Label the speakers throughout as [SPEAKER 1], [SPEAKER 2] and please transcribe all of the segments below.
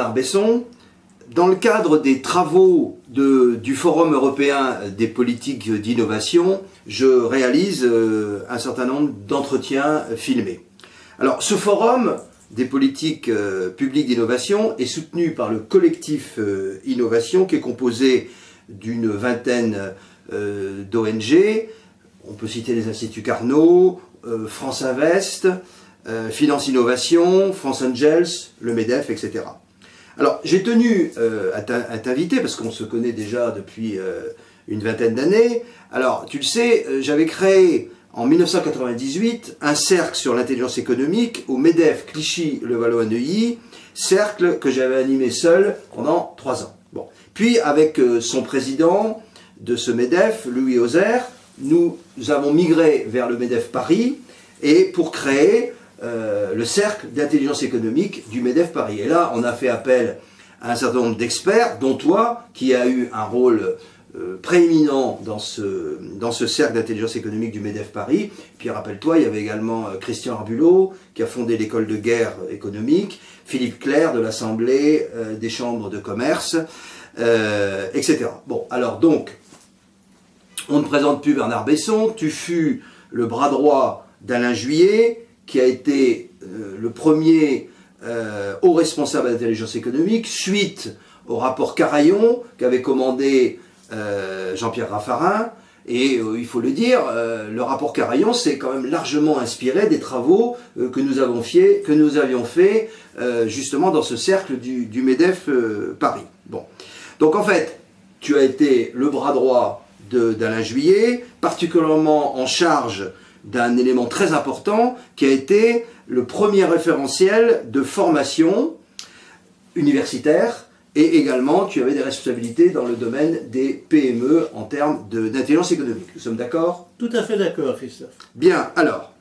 [SPEAKER 1] Bernard Besson. Dans le cadre des travaux du Forum européen des politiques d'innovation, je réalise un certain nombre d'entretiens filmés. Alors, ce forum des politiques publiques d'innovation est soutenu par le collectif Innovation, qui est composé d'une vingtaine d'ONG. On peut citer les Instituts Carnot, France Invest, Finance Innovation, France Angels, le MEDEF, etc. Alors, j'ai tenu à t'inviter, parce qu'on se connaît déjà depuis une vingtaine d'années. Alors, tu le sais, j'avais créé en 1998 un cercle sur l'intelligence économique au MEDEF Clichy-le-Valois-Neuilly, cercle que j'avais animé seul pendant 3 ans. Bon. Puis, avec son président de ce MEDEF, Louis Ozer, nous avons migré vers le MEDEF Paris, et pour créer le cercle d'intelligence économique du MEDEF Paris. Et là, on a fait appel à un certain nombre d'experts, dont toi, qui a eu un rôle prééminent dans ce cercle d'intelligence économique du MEDEF Paris. Puis rappelle-toi, il y avait également Christian Arbulot, qui a fondé l'école de guerre économique, Philippe Clerc de l'Assemblée des chambres de commerce, etc. Bon, alors donc, on ne présente plus Bernard Besson, tu fus le bras droit d'Alain Juillet, qui a été le premier haut responsable d'intelligence économique, suite au rapport Carayon qu'avait commandé Jean-Pierre Raffarin. Et il faut le dire, le rapport Carayon s'est quand même largement inspiré des travaux que nous avions fait justement dans ce cercle du MEDEF Paris. Bon. Donc en fait, tu as été le bras droit d'Alain Juillet, particulièrement en charge d'un élément très important qui a été le premier référentiel de formation universitaire, et également tu avais des responsabilités dans le domaine des PME en termes d'intelligence économique. Nous sommes d'accord?
[SPEAKER 2] Tout à fait d'accord, Christophe.
[SPEAKER 1] Bien, alors,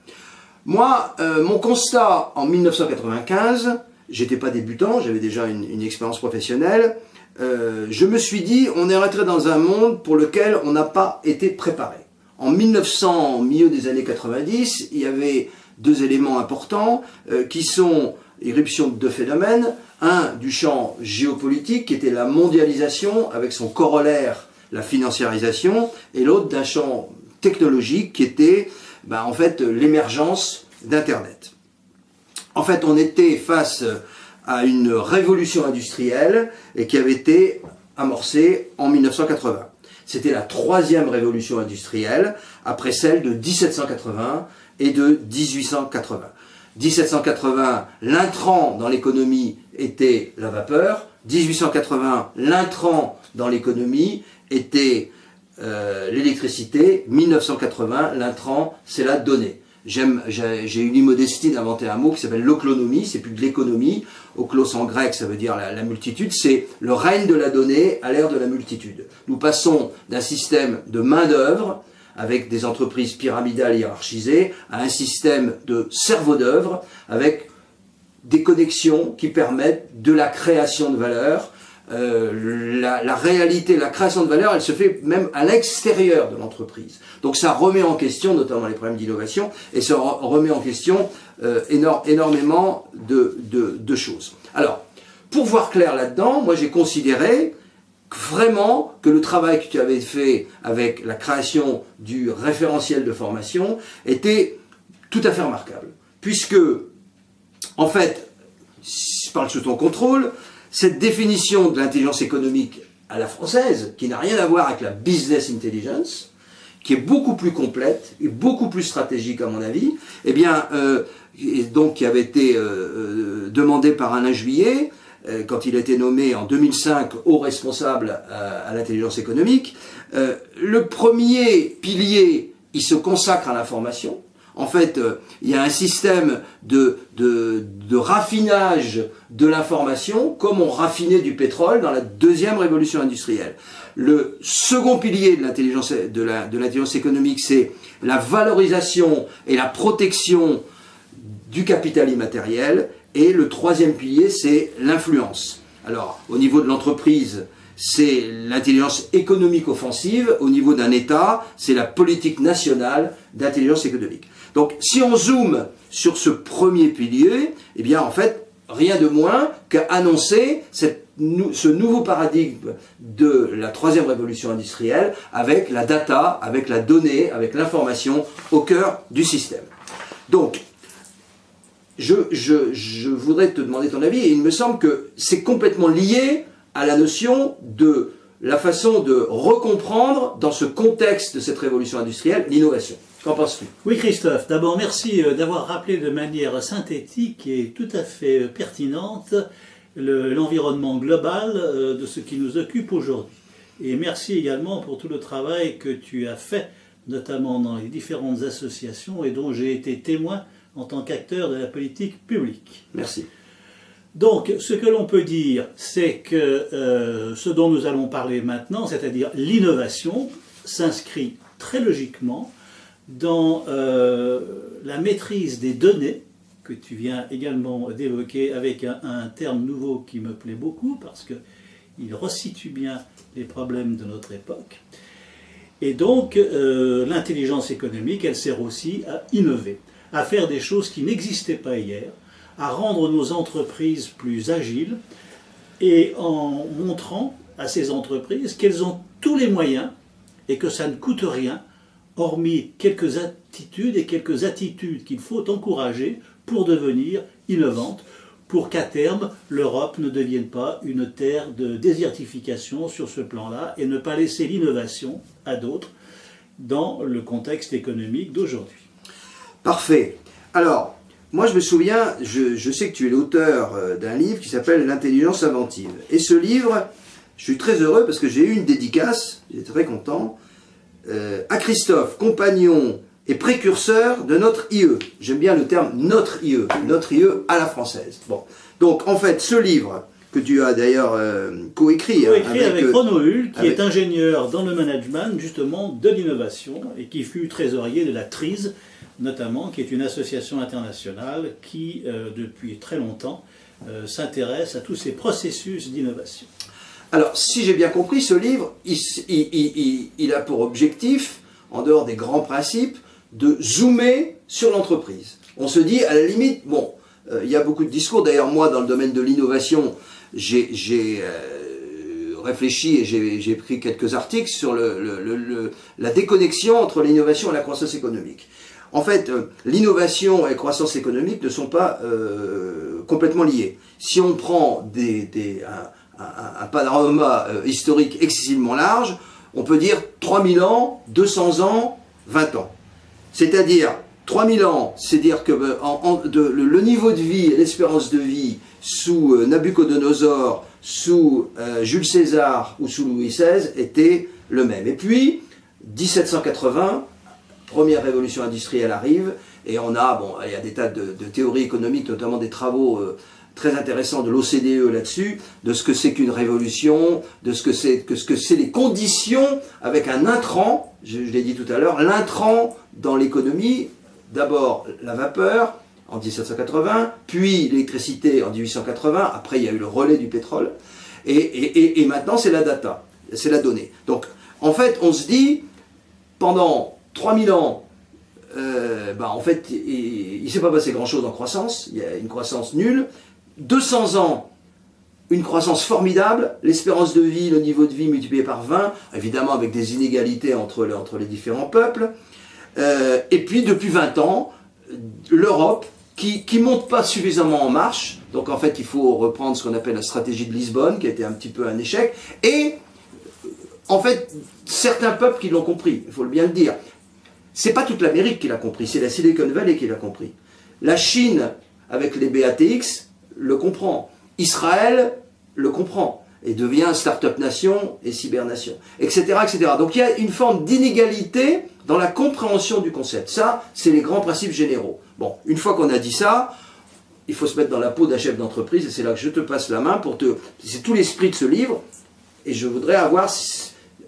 [SPEAKER 1] moi, mon constat en 1995, j'étais pas débutant, j'avais déjà une expérience professionnelle, je me suis dit, on est rentré dans un monde pour lequel on n'a pas été préparé. En 1900, au milieu des années 90, il y avait 2 éléments importants qui sont l'irruption de 2 phénomènes. Un du champ géopolitique, qui était la mondialisation avec son corollaire, la financiarisation, et l'autre d'un champ technologique qui était en fait l'émergence d'Internet. En fait, on était face à une révolution industrielle et qui avait été amorcée en 1980. C'était la 3e révolution industrielle, après celle de 1780 et de 1880. 1780, l'intrant dans l'économie était la vapeur. 1880, l'intrant dans l'économie était l'électricité. 1980, l'intrant, c'est la donnée. J'ai eu l'immodestie d'inventer un mot qui s'appelle l'oclonomie, c'est plus de l'économie. Oklos en grec, ça veut dire la multitude, c'est le règne de la donnée à l'ère de la multitude. Nous passons d'un système de main-d'œuvre, avec des entreprises pyramidales hiérarchisées, à un système de cerveau d'œuvre, avec des connexions qui permettent de la création de valeur. La réalité, la création de valeur, elle se fait même à l'extérieur de l'entreprise. Donc ça remet en question, notamment les problèmes d'innovation, et ça remet en question énormément de choses. Alors, pour voir clair là-dedans, moi j'ai considéré vraiment que le travail que tu avais fait avec la création du référentiel de formation était tout à fait remarquable. Puisque, en fait, si je parle sous ton contrôle, cette définition de l'intelligence économique à la française, qui n'a rien à voir avec la business intelligence, qui est beaucoup plus complète et beaucoup plus stratégique à mon avis, eh bien, et donc qui avait été demandé par Alain Juillet, quand il a été nommé en 2005 haut responsable à l'intelligence économique. Le premier pilier, il se consacre à l'information. En fait, il y a un système de raffinage de l'information, comme on raffinait du pétrole dans la deuxième révolution industrielle. Le second pilier de l'intelligence économique, c'est la valorisation et la protection du capital immatériel. Et le troisième pilier, c'est l'influence. Alors, au niveau de l'entreprise, c'est l'intelligence économique offensive. Au niveau d'un État, c'est la politique nationale d'intelligence économique. Donc, si on zoome sur ce premier pilier, eh bien, en fait, rien de moins qu'à annoncer ce nouveau paradigme de la troisième révolution industrielle avec la data, avec la donnée, avec l'information au cœur du système. Donc, je voudrais te demander ton avis, et il me semble que c'est complètement lié à la notion de la façon de recomprendre, dans ce contexte de cette révolution industrielle, l'innovation. Qu'en penses-tu?
[SPEAKER 2] Oui, Christophe, d'abord merci d'avoir rappelé de manière synthétique et tout à fait pertinente l'environnement global de ce qui nous occupe aujourd'hui. Et merci également pour tout le travail que tu as fait, notamment dans les différentes associations et dont j'ai été témoin en tant qu'acteur de la politique publique.
[SPEAKER 1] Merci.
[SPEAKER 2] Donc, ce que l'on peut dire, c'est que ce dont nous allons parler maintenant, c'est-à-dire l'innovation, s'inscrit très logiquement dans la maîtrise des données, que tu viens également d'évoquer avec un terme nouveau qui me plaît beaucoup, parce qu'il resitue bien les problèmes de notre époque. Et donc, l'intelligence économique, elle sert aussi à innover, à faire des choses qui n'existaient pas hier, à rendre nos entreprises plus agiles, et en montrant à ces entreprises qu'elles ont tous les moyens et que ça ne coûte rien, hormis quelques aptitudes et quelques attitudes qu'il faut encourager pour devenir innovantes, pour qu'à terme, l'Europe ne devienne pas une terre de désertification sur ce plan-là et ne pas laisser l'innovation à d'autres dans le contexte économique d'aujourd'hui.
[SPEAKER 1] Parfait. Alors, moi je me souviens, je sais que tu es l'auteur d'un livre qui s'appelle L'intelligence inventive. Et ce livre, je suis très heureux parce que j'ai eu une dédicace, j'étais très content, à Christophe, compagnon et précurseur de notre IE. J'aime bien le terme notre IE à la française. Bon. Donc en fait, ce livre que tu as d'ailleurs coécrit
[SPEAKER 2] avec Renaud Hull, qui est ingénieur dans le management justement de l'innovation et qui fut trésorier de la TRISE, notamment, qui est une association internationale qui, depuis très longtemps, s'intéresse à tous ces processus d'innovation.
[SPEAKER 1] Alors, si j'ai bien compris, ce livre, il a pour objectif, en dehors des grands principes, de zoomer sur l'entreprise. On se dit, à la limite, bon, il y a beaucoup de discours. D'ailleurs, moi, dans le domaine de l'innovation, j'ai réfléchi et j'ai pris quelques articles sur la déconnexion entre l'innovation et la croissance économique. En fait, l'innovation et la croissance économique ne sont pas complètement liées. Si on prend un panorama historique excessivement large, on peut dire 3000 ans, 200 ans, 20 ans. C'est-à-dire, 3000 ans, c'est dire que le niveau de vie et l'espérance de vie sous Nabucodonosor, sous Jules César ou sous Louis XVI était le même. Et puis, 1780, première révolution industrielle arrive, et on a, bon, il y a des tas de théories économiques, notamment des travaux très intéressants de l'OCDE là-dessus, de ce que c'est qu'une révolution, de ce que c'est les conditions avec un intrant, je l'ai dit tout à l'heure, l'intrant dans l'économie, d'abord la vapeur en 1780, puis l'électricité en 1880, après il y a eu le relais du pétrole, et maintenant c'est la data, c'est la donnée. Donc en fait on se dit, pendant 3000 ans, en fait il ne s'est pas passé grand chose en croissance, il y a une croissance nulle, 200 ans, une croissance formidable, l'espérance de vie, le niveau de vie multiplié par 20, évidemment avec des inégalités entre les différents peuples, et puis depuis 20 ans, l'Europe qui ne monte pas suffisamment en marche, donc en fait il faut reprendre ce qu'on appelle la stratégie de Lisbonne, qui a été un petit peu un échec, et en fait certains peuples qui l'ont compris, il faut bien le dire. C'est pas toute l'Amérique qui l'a compris, c'est la Silicon Valley qui l'a compris. La Chine, avec les BATX, le comprend. Israël le comprend et devient start-up nation et cybernation, etc., etc. Donc il y a une forme d'inégalité dans la compréhension du concept. Ça, c'est les grands principes généraux. Bon, une fois qu'on a dit ça, il faut se mettre dans la peau d'un chef d'entreprise, et c'est là que je te passe la main pour te... C'est tout l'esprit de ce livre, et je voudrais avoir,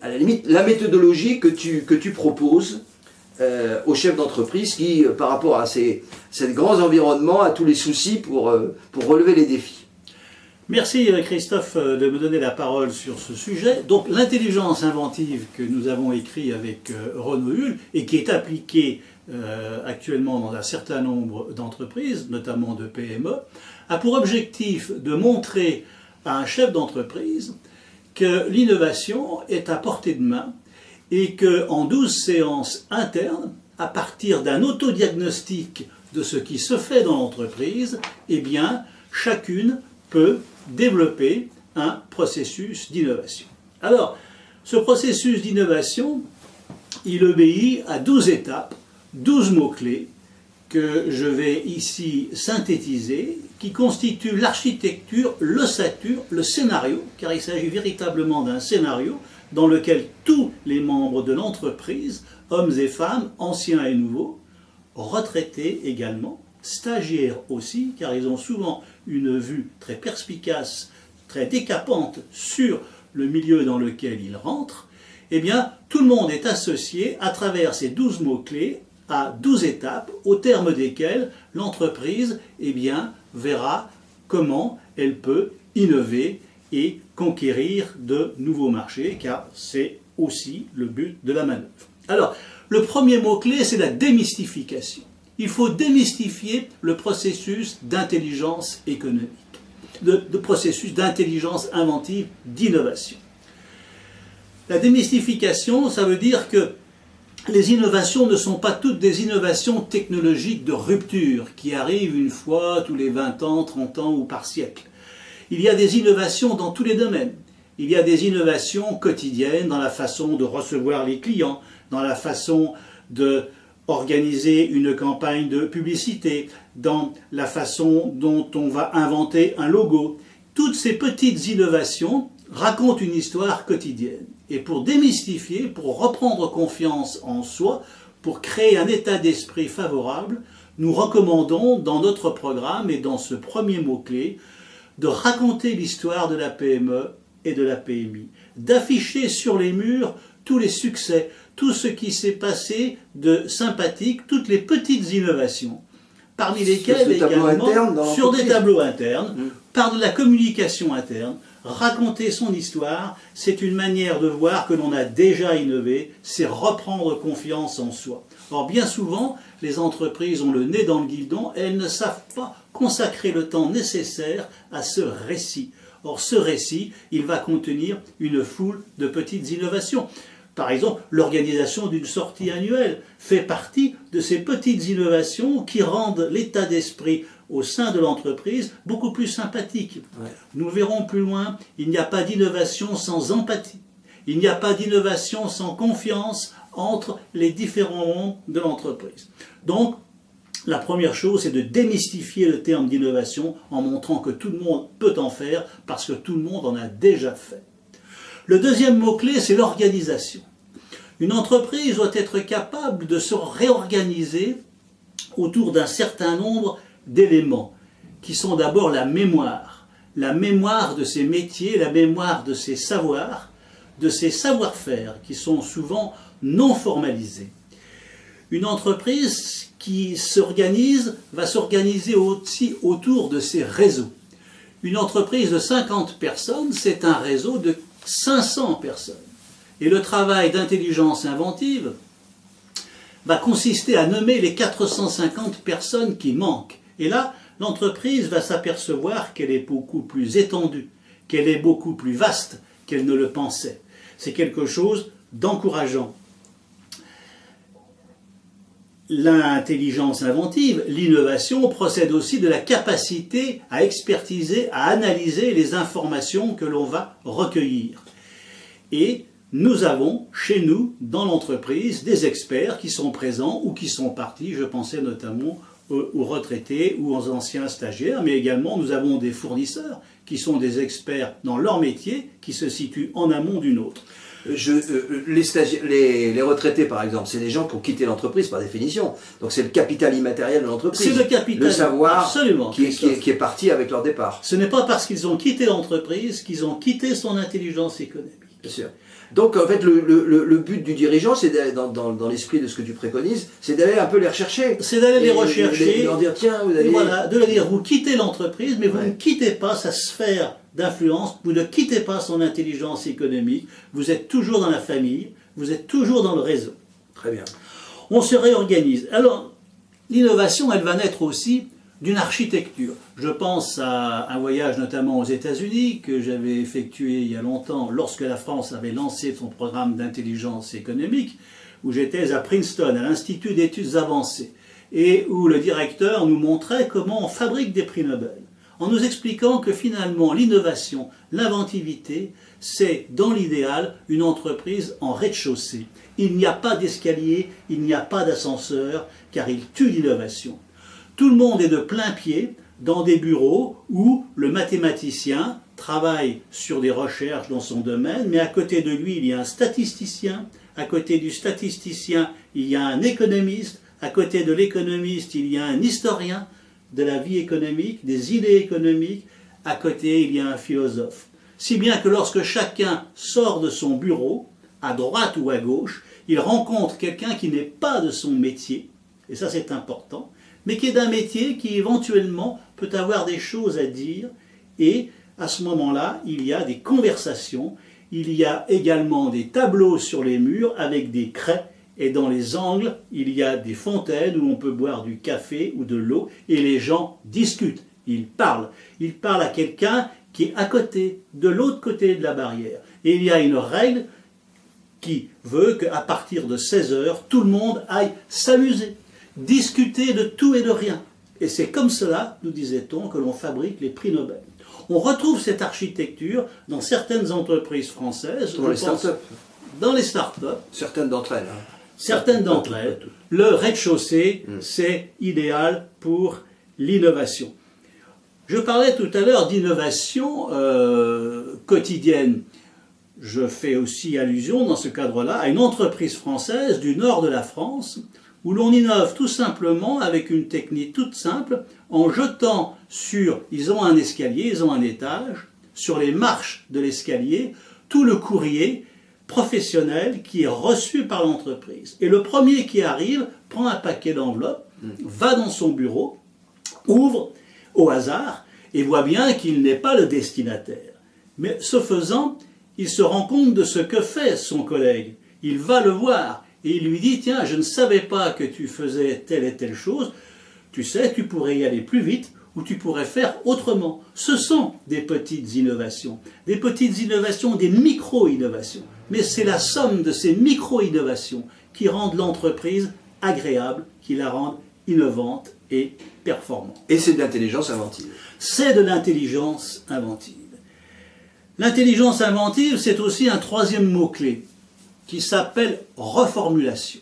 [SPEAKER 1] à la limite, la méthodologie que tu proposes aux chefs d'entreprise qui, par rapport à ces grands environnements, a tous les soucis pour relever les défis.
[SPEAKER 2] Merci Christophe de me donner la parole sur ce sujet. Donc l'intelligence inventive que nous avons écrit avec Renaud Hull et qui est appliquée actuellement dans un certain nombre d'entreprises, notamment de PME, a pour objectif de montrer à un chef d'entreprise que l'innovation est à portée de main et qu'en 12 séances internes, à partir d'un autodiagnostic de ce qui se fait dans l'entreprise, eh bien, chacune peut développer un processus d'innovation. Alors, ce processus d'innovation, il obéit à 12 étapes, 12 mots-clés que je vais ici synthétiser, qui constituent l'architecture, l'ossature, le scénario, car il s'agit véritablement d'un scénario dans lequel tous les membres de l'entreprise, hommes et femmes, anciens et nouveaux, retraités également, stagiaires aussi, car ils ont souvent une vue très perspicace, très décapante sur le milieu dans lequel ils rentrent, eh bien, tout le monde est associé à travers ces 12 mots-clés à 12 étapes, au terme desquelles l'entreprise, eh bien, verra comment elle peut innover et conquérir de nouveaux marchés, car c'est aussi le but de la manœuvre. Alors, le premier mot-clé, c'est la démystification. Il faut démystifier le processus d'intelligence économique, de processus d'intelligence inventive, d'innovation. La démystification, ça veut dire que les innovations ne sont pas toutes des innovations technologiques de rupture qui arrivent une fois tous les 20 ans, 30 ans ou par siècle. Il y a des innovations dans tous les domaines. Il y a des innovations quotidiennes dans la façon de recevoir les clients, dans la façon d'organiser une campagne de publicité, dans la façon dont on va inventer un logo. Toutes ces petites innovations racontent une histoire quotidienne. Et pour démystifier, pour reprendre confiance en soi, pour créer un état d'esprit favorable, nous recommandons dans notre programme et dans ce premier mot-clé de raconter l'histoire de la PME et de la PMI, d'afficher sur les murs tous les succès, tout ce qui s'est passé de sympathique, toutes les petites innovations, parmi lesquelles également sur des tableaux internes, par de la communication interne. Raconter son histoire, c'est une manière de voir que l'on a déjà innové, c'est reprendre confiance en soi. Or, bien souvent, les entreprises ont le nez dans le guidon et elles ne savent pas consacrer le temps nécessaire à ce récit. Or, ce récit, il va contenir une foule de petites innovations. Par exemple, l'organisation d'une sortie annuelle fait partie de ces petites innovations qui rendent l'état d'esprit au sein de l'entreprise beaucoup plus sympathique. Ouais. Nous verrons plus loin, il n'y a pas d'innovation sans empathie. Il n'y a pas d'innovation sans confiance entre les différents membres de l'entreprise. Donc, la première chose, c'est de démystifier le terme d'innovation en montrant que tout le monde peut en faire parce que tout le monde en a déjà fait. Le deuxième mot-clé, c'est l'organisation. Une entreprise doit être capable de se réorganiser autour d'un certain nombre d'éléments qui sont d'abord la mémoire de ses métiers, la mémoire de ses savoirs, de ses savoir-faire qui sont souvent non formalisés. Une entreprise qui s'organise va s'organiser aussi autour de ses réseaux. Une entreprise de 50 personnes, c'est un réseau de 500 personnes. Et le travail d'intelligence inventive va consister à nommer les 450 personnes qui manquent. Et là, l'entreprise va s'apercevoir qu'elle est beaucoup plus étendue, qu'elle est beaucoup plus vaste qu'elle ne le pensait. C'est quelque chose d'encourageant. L'intelligence inventive, l'innovation, procède aussi de la capacité à expertiser, à analyser les informations que l'on va recueillir. Et nous avons chez nous, dans l'entreprise, des experts qui sont présents ou qui sont partis. Je pensais notamment aux retraités ou aux anciens stagiaires, mais également nous avons des fournisseurs qui sont des experts dans leur métier, qui se situent en amont d'une autre.
[SPEAKER 1] Les retraités, par exemple, c'est des gens qui ont quitté l'entreprise par définition. Donc c'est le capital immatériel de l'entreprise.
[SPEAKER 2] C'est le capital,
[SPEAKER 1] le savoir
[SPEAKER 2] absolument,
[SPEAKER 1] qui est parti avec leur départ.
[SPEAKER 2] Ce n'est pas parce qu'ils ont quitté l'entreprise qu'ils ont quitté son intelligence économique.
[SPEAKER 1] Bien sûr. Donc en fait, le but du dirigeant, c'est dans l'esprit de ce que tu préconises, c'est d'aller un peu les rechercher.
[SPEAKER 2] C'est d'aller les rechercher.
[SPEAKER 1] Leur dire, tiens, vous allez...
[SPEAKER 2] Voilà, de leur dire, vous quittez l'entreprise, mais vous ne quittez pas sa sphère d'influence, vous ne quittez pas son intelligence économique, vous êtes toujours dans la famille, vous êtes toujours dans le réseau.
[SPEAKER 1] Très bien.
[SPEAKER 2] On se réorganise. Alors, l'innovation, elle va naître aussi d'une architecture. Je pense à un voyage notamment aux États-Unis que j'avais effectué il y a longtemps lorsque la France avait lancé son programme d'intelligence économique, où j'étais à Princeton, à l'Institut d'études avancées, et où le directeur nous montrait comment on fabrique des prix Nobel, en nous expliquant que finalement l'innovation, l'inventivité, c'est dans l'idéal une entreprise en rez-de-chaussée. Il n'y a pas d'escalier, il n'y a pas d'ascenseur, car il tue l'innovation. Tout le monde est de plein pied dans des bureaux où le mathématicien travaille sur des recherches dans son domaine, mais à côté de lui, il y a un statisticien, à côté du statisticien, il y a un économiste, à côté de l'économiste, il y a un historien de la vie économique, des idées économiques, à côté, il y a un philosophe. Si bien que lorsque chacun sort de son bureau, à droite ou à gauche, il rencontre quelqu'un qui n'est pas de son métier, et ça c'est important, mais qui est d'un métier qui éventuellement peut avoir des choses à dire, et à ce moment-là, il y a des conversations, il y a également des tableaux sur les murs avec des craies, et dans les angles, il y a des fontaines où on peut boire du café ou de l'eau, et les gens discutent, ils parlent à quelqu'un qui est à côté, de l'autre côté de la barrière. Et il y a une règle qui veut qu'à partir de 16 heures, tout le monde aille s'amuser, discuter de tout et de rien. Et c'est comme cela, nous disait-on, que l'on fabrique les prix Nobel. On retrouve cette architecture dans certaines entreprises françaises.
[SPEAKER 1] Dans les startups.
[SPEAKER 2] Dans les startups.
[SPEAKER 1] Certaines d'entre elles. Hein.
[SPEAKER 2] Certaines d'entre elles. Le rez-de-chaussée, c'est idéal pour l'innovation. Je parlais tout à l'heure d'innovation quotidienne. Je fais aussi allusion dans ce cadre-là à une entreprise française du nord de la France où l'on innove tout simplement avec une technique toute simple en jetant ils ont un escalier, ils ont un étage, sur les marches de l'escalier, tout le courrier professionnel qui est reçu par l'entreprise. Et le premier qui arrive prend un paquet d'enveloppes, va dans son bureau, ouvre au hasard et voit bien qu'il n'est pas le destinataire. Mais ce faisant, il se rend compte de ce que fait son collègue. Il va le voir et il lui dit « Tiens, je ne savais pas que tu faisais telle et telle chose. Tu sais, tu pourrais y aller plus vite ou tu pourrais faire autrement. » Ce sont des petites innovations, des micro-innovations. Mais c'est la somme de ces micro-innovations qui rendent l'entreprise agréable, qui la rendent innovante et performante.
[SPEAKER 1] Et c'est de l'intelligence inventive.
[SPEAKER 2] C'est de l'intelligence inventive. L'intelligence inventive, c'est aussi un troisième mot-clé qui s'appelle reformulation.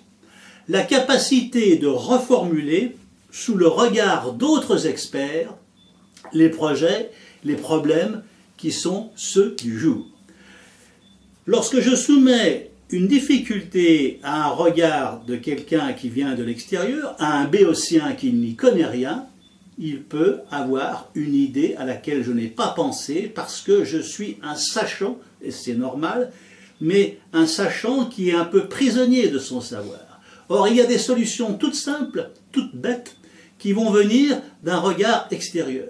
[SPEAKER 2] La capacité de reformuler sous le regard d'autres experts les projets, les problèmes qui sont ceux du jour. Lorsque je soumets une difficulté à un regard de quelqu'un qui vient de l'extérieur, à un béotien qui n'y connaît rien, il peut avoir une idée à laquelle je n'ai pas pensé parce que je suis un sachant, et c'est normal, mais un sachant qui est un peu prisonnier de son savoir. Or, il y a des solutions toutes simples, toutes bêtes, qui vont venir d'un regard extérieur.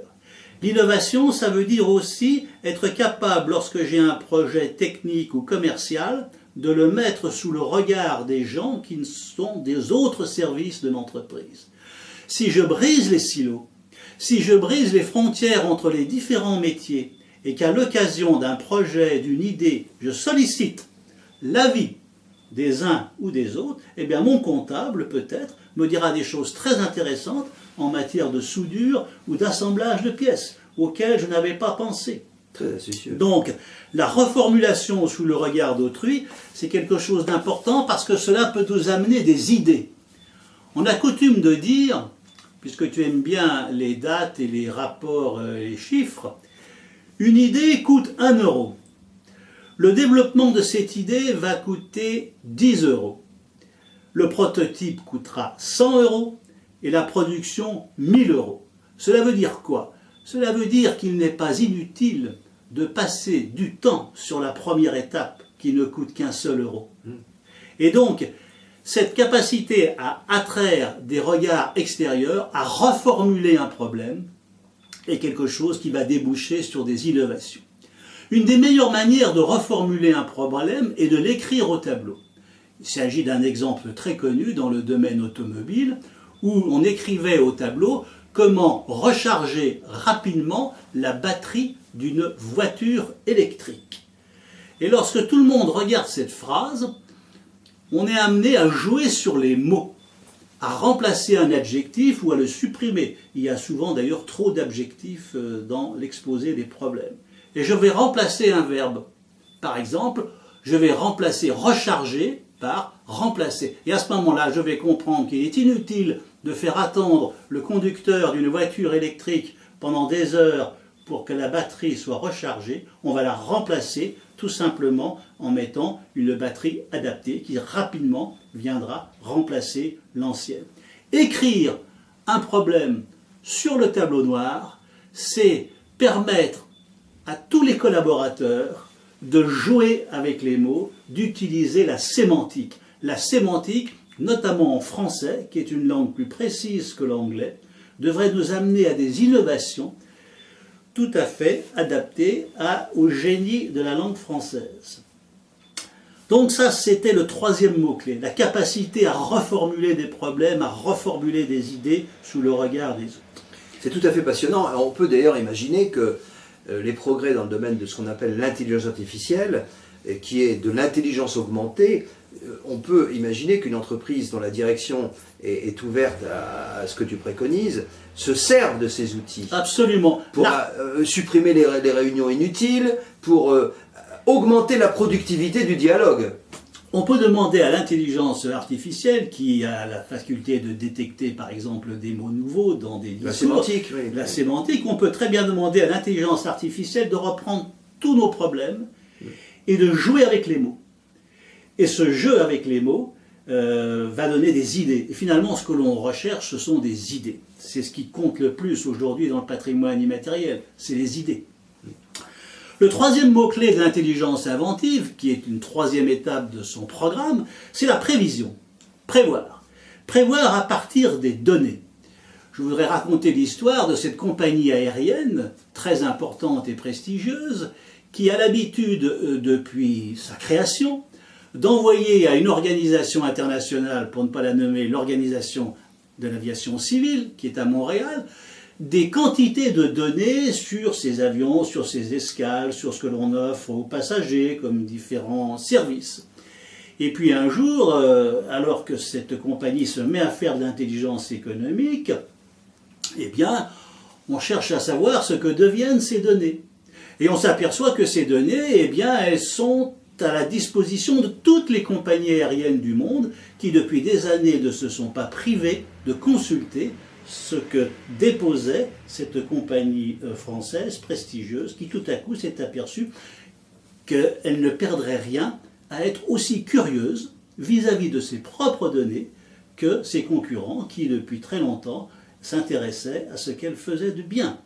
[SPEAKER 2] L'innovation, ça veut dire aussi être capable, lorsque j'ai un projet technique ou commercial, de le mettre sous le regard des gens qui sont des autres services de l'entreprise. Si je brise les silos, si je brise les frontières entre les différents métiers et qu'à l'occasion d'un projet, d'une idée, je sollicite l'avis des uns ou des autres, eh bien mon comptable peut-être me dira des choses très intéressantes en matière de soudure ou d'assemblage de pièces auxquelles je n'avais pas pensé.
[SPEAKER 1] Très astucieux.
[SPEAKER 2] Donc, la reformulation sous le regard d'autrui, c'est quelque chose d'important parce que cela peut nous amener des idées. On a coutume de dire, puisque tu aimes bien les dates et les rapports, les chiffres, une idée coûte 1 euro. Le développement de cette idée va coûter 10 euros. Le prototype coûtera 100 euros et la production 1000 euros. Cela veut dire quoi? Cela veut dire qu'il n'est pas inutile de passer du temps sur la première étape, qui ne coûte qu'un seul euro. Et donc, cette capacité à attraire des regards extérieurs, à reformuler un problème, est quelque chose qui va déboucher sur des innovations. Une des meilleures manières de reformuler un problème est de l'écrire au tableau. Il s'agit d'un exemple très connu dans le domaine automobile, où on écrivait au tableau comment recharger rapidement la batterie d'une voiture électrique. Et lorsque tout le monde regarde cette phrase, on est amené à jouer sur les mots, à remplacer un adjectif ou à le supprimer. Il y a souvent d'ailleurs trop d'adjectifs dans l'exposé des problèmes. Et je vais remplacer un verbe. Par exemple, je vais remplacer recharger par remplacer. Et à ce moment-là, je vais comprendre qu'il est inutile de faire attendre le conducteur d'une voiture électrique pendant des heures pour que la batterie soit rechargée. On va la remplacer tout simplement en mettant une batterie adaptée qui rapidement viendra remplacer l'ancienne. Écrire un problème sur le tableau noir, c'est permettre à tous les collaborateurs de jouer avec les mots, d'utiliser la sémantique. La sémantique, notamment en français, qui est une langue plus précise que l'anglais, devrait nous amener à des innovations tout à fait adaptées au génie de la langue française. Donc ça, c'était le troisième mot-clé, la capacité à reformuler des problèmes, à reformuler des idées sous le regard des autres.
[SPEAKER 1] C'est tout à fait passionnant. On peut d'ailleurs imaginer que les progrès dans le domaine de ce qu'on appelle l'intelligence artificielle, qui est de l'intelligence augmentée, on peut imaginer qu'une entreprise dont la direction est ouverte à ce que tu préconises, se serve de ces outils.
[SPEAKER 2] Absolument.
[SPEAKER 1] Pour supprimer les réunions inutiles, pour augmenter la productivité du dialogue.
[SPEAKER 2] On peut demander à l'intelligence artificielle, qui a la faculté de détecter par exemple des mots nouveaux dans des discours,
[SPEAKER 1] la sémantique, oui.
[SPEAKER 2] La sémantique, on peut très bien demander à l'intelligence artificielle de reprendre tous nos problèmes et de jouer avec les mots. Et ce jeu avec les mots va donner des idées. Et finalement, ce que l'on recherche, ce sont des idées. C'est ce qui compte le plus aujourd'hui dans le patrimoine immatériel, c'est les idées. Le troisième mot-clé de l'intelligence inventive, qui est une troisième étape de son programme, c'est la prévision. Prévoir. Prévoir à partir des données. Je voudrais raconter l'histoire de cette compagnie aérienne, très importante et prestigieuse, qui a l'habitude, depuis sa création, d'envoyer à une organisation internationale, pour ne pas la nommer, l'Organisation de l'aviation civile, qui est à Montréal, des quantités de données sur ces avions, sur ces escales, sur ce que l'on offre aux passagers comme différents services. Et puis un jour, alors que cette compagnie se met à faire de l'intelligence économique, eh bien, on cherche à savoir ce que deviennent ces données. Et on s'aperçoit que ces données, eh bien, elles sont à la disposition de toutes les compagnies aériennes du monde qui, depuis des années, ne se sont pas privées de consulter ce que déposait cette compagnie française prestigieuse qui tout à coup s'est aperçue qu'elle ne perdrait rien à être aussi curieuse vis-à-vis de ses propres données que ses concurrents qui depuis très longtemps s'intéressaient à ce qu'elle faisait de bien.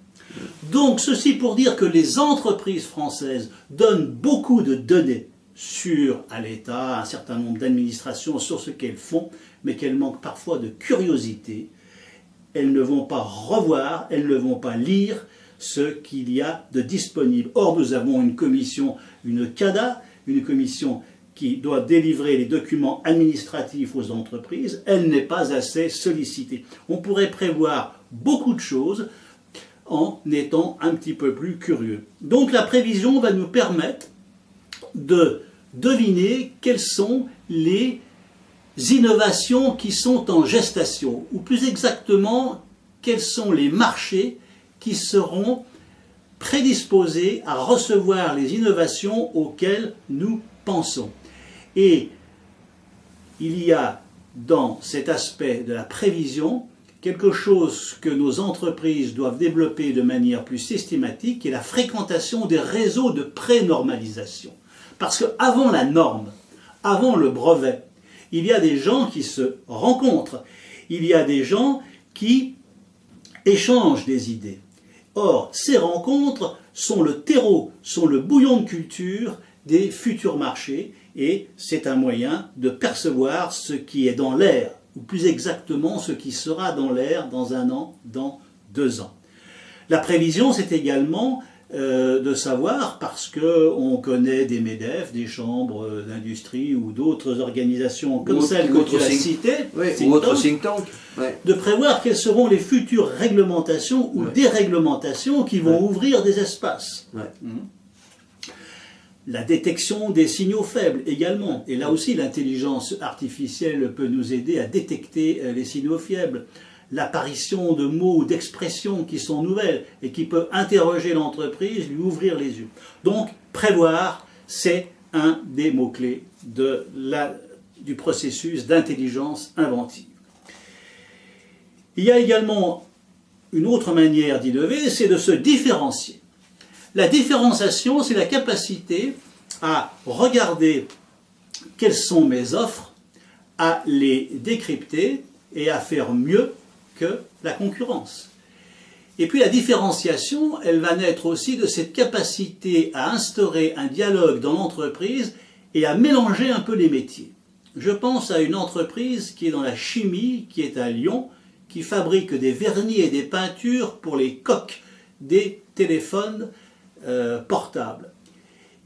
[SPEAKER 2] Donc ceci pour dire que les entreprises françaises donnent beaucoup de données à l'État, à un certain nombre d'administrations sur ce qu'elles font, mais qu'elles manquent parfois de curiosité. Elles ne vont pas revoir, elles ne vont pas lire ce qu'il y a de disponible. Or, nous avons une commission, une CADA, une commission qui doit délivrer les documents administratifs aux entreprises. Elle n'est pas assez sollicitée. On pourrait prévoir beaucoup de choses en étant un petit peu plus curieux. Donc la prévision va nous permettre de deviner quelles sont les innovations qui sont en gestation, ou plus exactement, quels sont les marchés qui seront prédisposés à recevoir les innovations auxquelles nous pensons. Et il y a dans cet aspect de la prévision quelque chose que nos entreprises doivent développer de manière plus systématique, qui est la fréquentation des réseaux de pré-normalisation. Parce qu'avant la norme, avant le brevet, il y a des gens qui se rencontrent, il y a des gens qui échangent des idées. Or, ces rencontres sont le terreau, sont le bouillon de culture des futurs marchés, et c'est un moyen de percevoir ce qui est dans l'air, ou plus exactement ce qui sera dans l'air dans 1 an, dans 2 ans. La prévision, c'est également de savoir, parce qu'on connaît des MEDEF, des chambres d'industrie ou d'autres organisations comme celles que tu as citées,
[SPEAKER 1] ou autres think tanks,
[SPEAKER 2] de prévoir quelles seront les futures réglementations ou déréglementations qui vont ouvrir des espaces. La détection des signaux faibles également, et là aussi l'intelligence artificielle peut nous aider à détecter les signaux faibles. L'apparition de mots ou d'expressions qui sont nouvelles et qui peuvent interroger l'entreprise, lui ouvrir les yeux. Donc, prévoir, c'est un des mots-clés du processus d'intelligence inventive. Il y a également une autre manière d'innover, c'est de se différencier. La différenciation, c'est la capacité à regarder quelles sont mes offres, à les décrypter et à faire mieux que la concurrence. Et puis la différenciation, elle va naître aussi de cette capacité à instaurer un dialogue dans l'entreprise et à mélanger un peu les métiers. Je pense à une entreprise qui est dans la chimie, qui est à Lyon, qui fabrique des vernis et des peintures pour les coques des téléphones portables.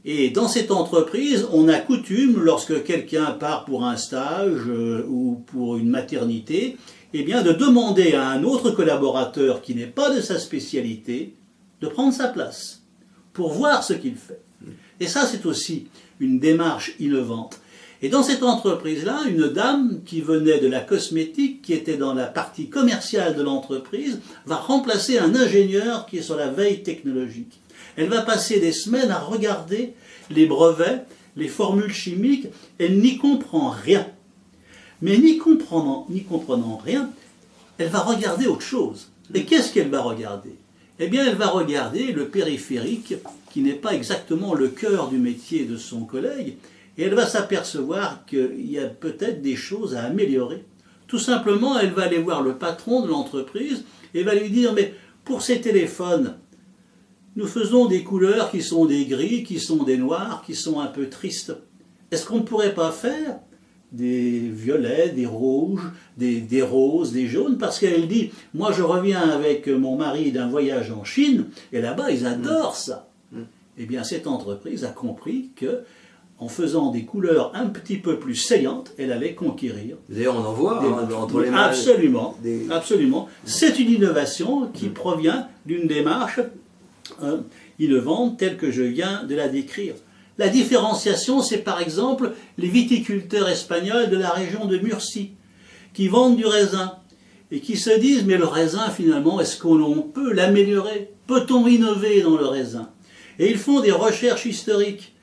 [SPEAKER 2] Et dans cette entreprise, on a coutume, lorsque quelqu'un part pour un stage ou pour une maternité, eh bien, de demander à un autre collaborateur qui n'est pas de sa spécialité de prendre sa place pour voir ce qu'il fait. Et ça, c'est aussi une démarche innovante. Et dans cette entreprise-là, une dame qui venait de la cosmétique, qui était dans la partie commerciale de l'entreprise, va remplacer un ingénieur qui est sur la veille technologique. Elle va passer des semaines à regarder les brevets, les formules chimiques, elle n'y comprend rien. Mais n'y comprenant rien, elle va regarder autre chose. Et qu'est-ce qu'elle va regarder? Eh bien, elle va regarder le périphérique, qui n'est pas exactement le cœur du métier de son collègue, et elle va s'apercevoir qu'il y a peut-être des choses à améliorer. Tout simplement, elle va aller voir le patron de l'entreprise et va lui dire « Mais pour ces téléphones, nous faisons des couleurs qui sont des gris, qui sont des noirs, qui sont un peu tristes. Est-ce qu'on ne pourrait pas faire des violets, des rouges, des roses, des jaunes ?» Parce qu'elle dit « Moi, je reviens avec mon mari d'un voyage en Chine, et là-bas, ils adorent ça. » Eh bien, cette entreprise a compris que en faisant des couleurs un petit peu plus saillantes, elle allait conquérir.
[SPEAKER 1] D'ailleurs, on en voit entre les mains.
[SPEAKER 2] Absolument, absolument. C'est une innovation qui provient d'une démarche innovante telle que je viens de la décrire. La différenciation, c'est par exemple les viticulteurs espagnols de la région de Murcie, qui vendent du raisin et qui se disent « Mais le raisin, finalement, est-ce qu'on peut l'améliorer? Peut-on innover dans le raisin ?» Et ils font des recherches historiques.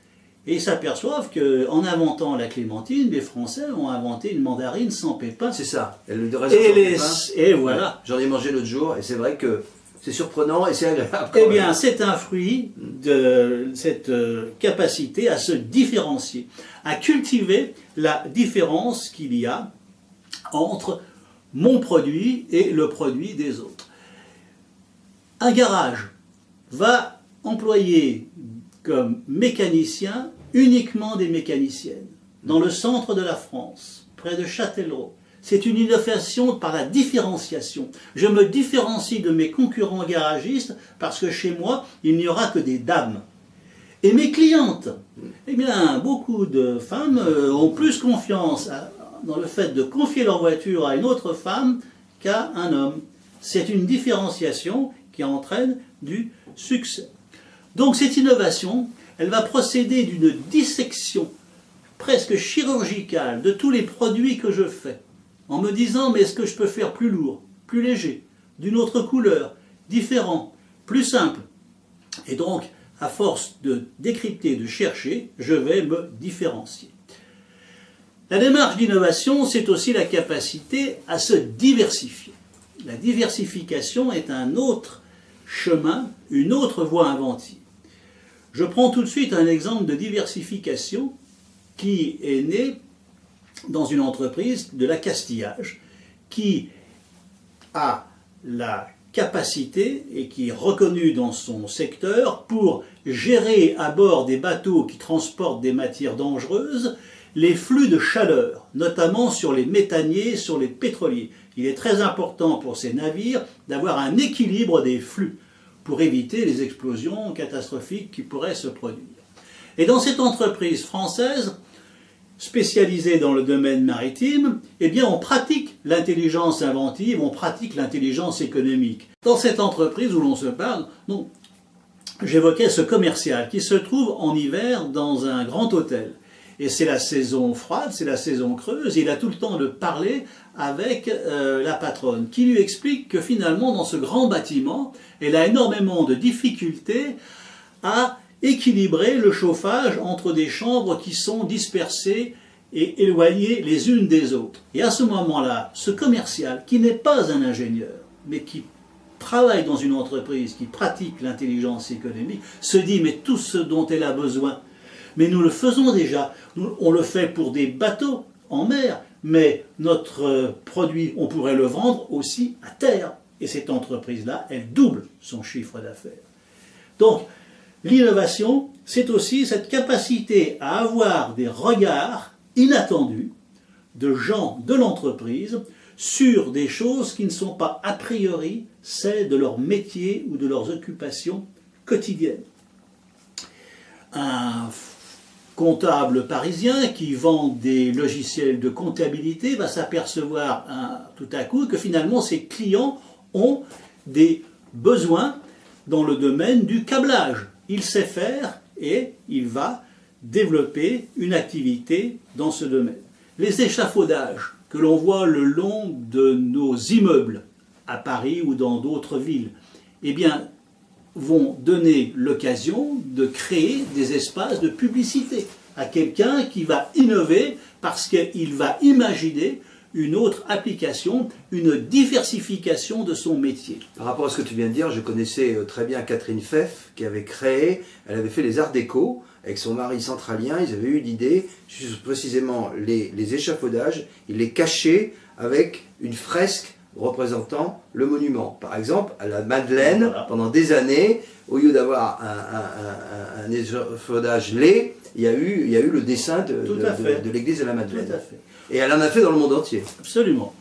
[SPEAKER 2] Et ils s'aperçoivent qu'en inventant la clémentine, les Français ont inventé une mandarine sans pépins.
[SPEAKER 1] C'est ça.
[SPEAKER 2] Et voilà.
[SPEAKER 1] J'en ai mangé l'autre jour, et c'est vrai que c'est surprenant et c'est agréable.
[SPEAKER 2] Eh bien, c'est un fruit de cette capacité à se différencier, à cultiver la différence qu'il y a entre mon produit et le produit des autres. Un garage va employer comme mécanicien uniquement des mécaniciennes, dans le centre de la France, près de Châtellerault. C'est une innovation par la différenciation. Je me différencie de mes concurrents garagistes parce que chez moi, il n'y aura que des dames. Et mes clientes, eh bien, beaucoup de femmes ont plus confiance dans le fait de confier leur voiture à une autre femme qu'à un homme. C'est une différenciation qui entraîne du succès. Donc cette innovation, elle va procéder d'une dissection presque chirurgicale de tous les produits que je fais, en me disant, mais est-ce que je peux faire plus lourd, plus léger, d'une autre couleur, différent, plus simple? Et donc, à force de décrypter, de chercher, je vais me différencier. La démarche d'innovation, c'est aussi la capacité à se diversifier. La diversification est un autre chemin, une autre voie inventive. Je prends tout de suite un exemple de diversification qui est né dans une entreprise de l'accastillage qui a la capacité et qui est reconnu dans son secteur pour gérer à bord des bateaux qui transportent des matières dangereuses les flux de chaleur, notamment sur les méthaniers, sur les pétroliers. Il est très important pour ces navires d'avoir un équilibre des flux pour éviter les explosions catastrophiques qui pourraient se produire. Et dans cette entreprise française, spécialisée dans le domaine maritime, eh bien on pratique l'intelligence inventive, on pratique l'intelligence économique. Dans cette entreprise où l'on se parle, j'évoquais ce commercial qui se trouve en hiver dans un grand hôtel. Et c'est la saison froide, c'est la saison creuse, et il a tout le temps de parler avec la patronne, qui lui explique que finalement dans ce grand bâtiment, elle a énormément de difficultés à équilibrer le chauffage entre des chambres qui sont dispersées et éloignées les unes des autres. Et à ce moment-là, ce commercial, qui n'est pas un ingénieur, mais qui travaille dans une entreprise qui pratique l'intelligence économique, se dit, mais tout ce dont elle a besoin, mais nous le faisons déjà, on le fait pour des bateaux en mer, mais notre produit, on pourrait le vendre aussi à terre. Et cette entreprise-là, elle double son chiffre d'affaires. Donc, l'innovation, c'est aussi cette capacité à avoir des regards inattendus de gens de l'entreprise sur des choses qui ne sont pas a priori celles de leur métier ou de leurs occupations quotidiennes. Un comptable parisien qui vend des logiciels de comptabilité va s'apercevoir tout à coup que finalement ses clients ont des besoins dans le domaine du câblage. Il sait faire et il va développer une activité dans ce domaine. Les échafaudages que l'on voit le long de nos immeubles à Paris ou dans d'autres villes, eh bien, vont donner l'occasion de créer des espaces de publicité à quelqu'un qui va innover parce qu'il va imaginer une autre application, une diversification de son métier.
[SPEAKER 1] Par rapport à ce que tu viens de dire, je connaissais très bien Catherine Feff qui avait créé, elle avait fait les arts déco avec son mari centralien, ils avaient eu l'idée, précisément les échafaudages, ils les cachaient avec une fresque représentant le monument. Par exemple, à la Madeleine, voilà. Pendant des années, au lieu d'avoir un échafaudage laid, il y a eu le dessin de l'église de la Madeleine.
[SPEAKER 2] Tout à fait.
[SPEAKER 1] Et elle en a fait dans le monde entier.
[SPEAKER 2] Absolument.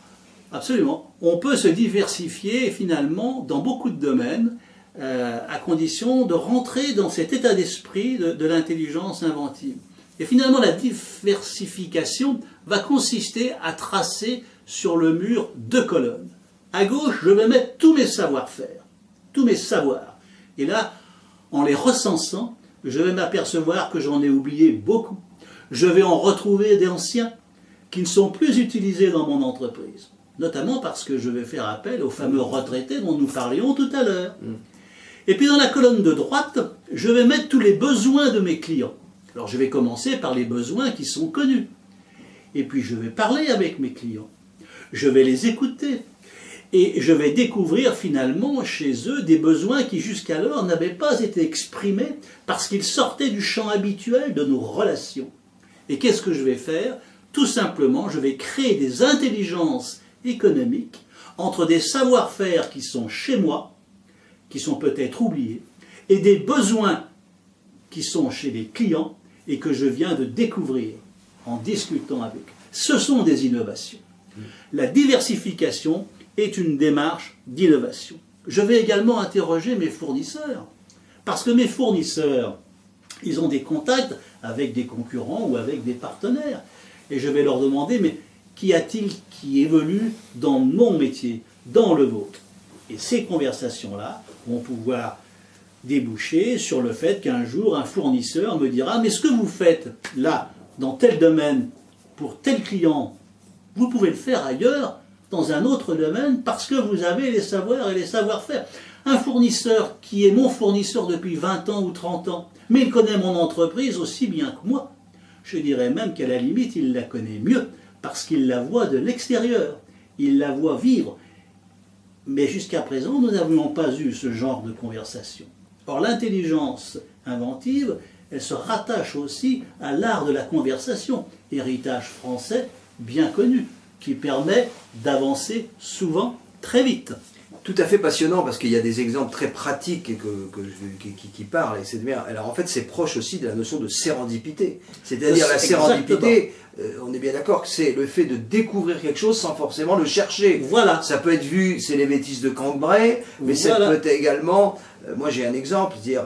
[SPEAKER 2] Absolument. On peut se diversifier finalement dans beaucoup de domaines à condition de rentrer dans cet état d'esprit de l'intelligence inventive. Et finalement, la diversification va consister à tracer sur le mur 2 colonnes. À gauche, je vais mettre tous mes savoir-faire, tous mes savoirs. Et là, en les recensant, je vais m'apercevoir que j'en ai oublié beaucoup. Je vais en retrouver d'anciens qui ne sont plus utilisés dans mon entreprise. Notamment parce que je vais faire appel aux fameux retraités dont nous parlions tout à l'heure. Et puis dans la colonne de droite, je vais mettre tous les besoins de mes clients. Alors je vais commencer par les besoins qui sont connus. Et puis je vais parler avec mes clients. Je vais les écouter. Et je vais découvrir finalement chez eux des besoins qui jusqu'alors n'avaient pas été exprimés parce qu'ils sortaient du champ habituel de nos relations. Et qu'est-ce que je vais faire ? Tout simplement, je vais créer des intelligences économiques entre des savoir-faire qui sont chez moi, qui sont peut-être oubliés, et des besoins qui sont chez les clients et que je viens de découvrir en discutant avec eux. Ce sont des innovations. La diversification est une démarche d'innovation. Je vais également interroger mes fournisseurs, parce que mes fournisseurs, ils ont des contacts avec des concurrents ou avec des partenaires. Et je vais leur demander, mais qu'y a-t-il qui évolue dans mon métier, dans le vôtre? Et ces conversations-là vont pouvoir déboucher sur le fait qu'un jour, un fournisseur me dira, mais ce que vous faites là, dans tel domaine, pour tel client, vous pouvez le faire ailleurs, dans un autre domaine, parce que vous avez les savoirs et les savoir-faire. Un fournisseur qui est mon fournisseur depuis 20 ans ou 30 ans, mais il connaît mon entreprise aussi bien que moi. Je dirais même qu'à la limite, il la connaît mieux, parce qu'il la voit de l'extérieur, il la voit vivre. Mais jusqu'à présent, nous n'avions pas eu ce genre de conversation. Or, l'intelligence inventive, elle se rattache aussi à l'art de la conversation, héritage français bien connu, qui permet d'avancer souvent très vite.
[SPEAKER 1] tout à fait passionnant parce qu'il y a des exemples très pratiques qui parlent. Et c'est bien. Alors en fait, c'est proche aussi de la notion de sérendipité. C'est-à-dire la sérendipité, on est bien d'accord que c'est le fait de découvrir quelque chose sans forcément le chercher.
[SPEAKER 2] Voilà.
[SPEAKER 1] Ça peut être vu, c'est les bêtises de Cambrai, mais ça peut être également, moi j'ai un exemple, dire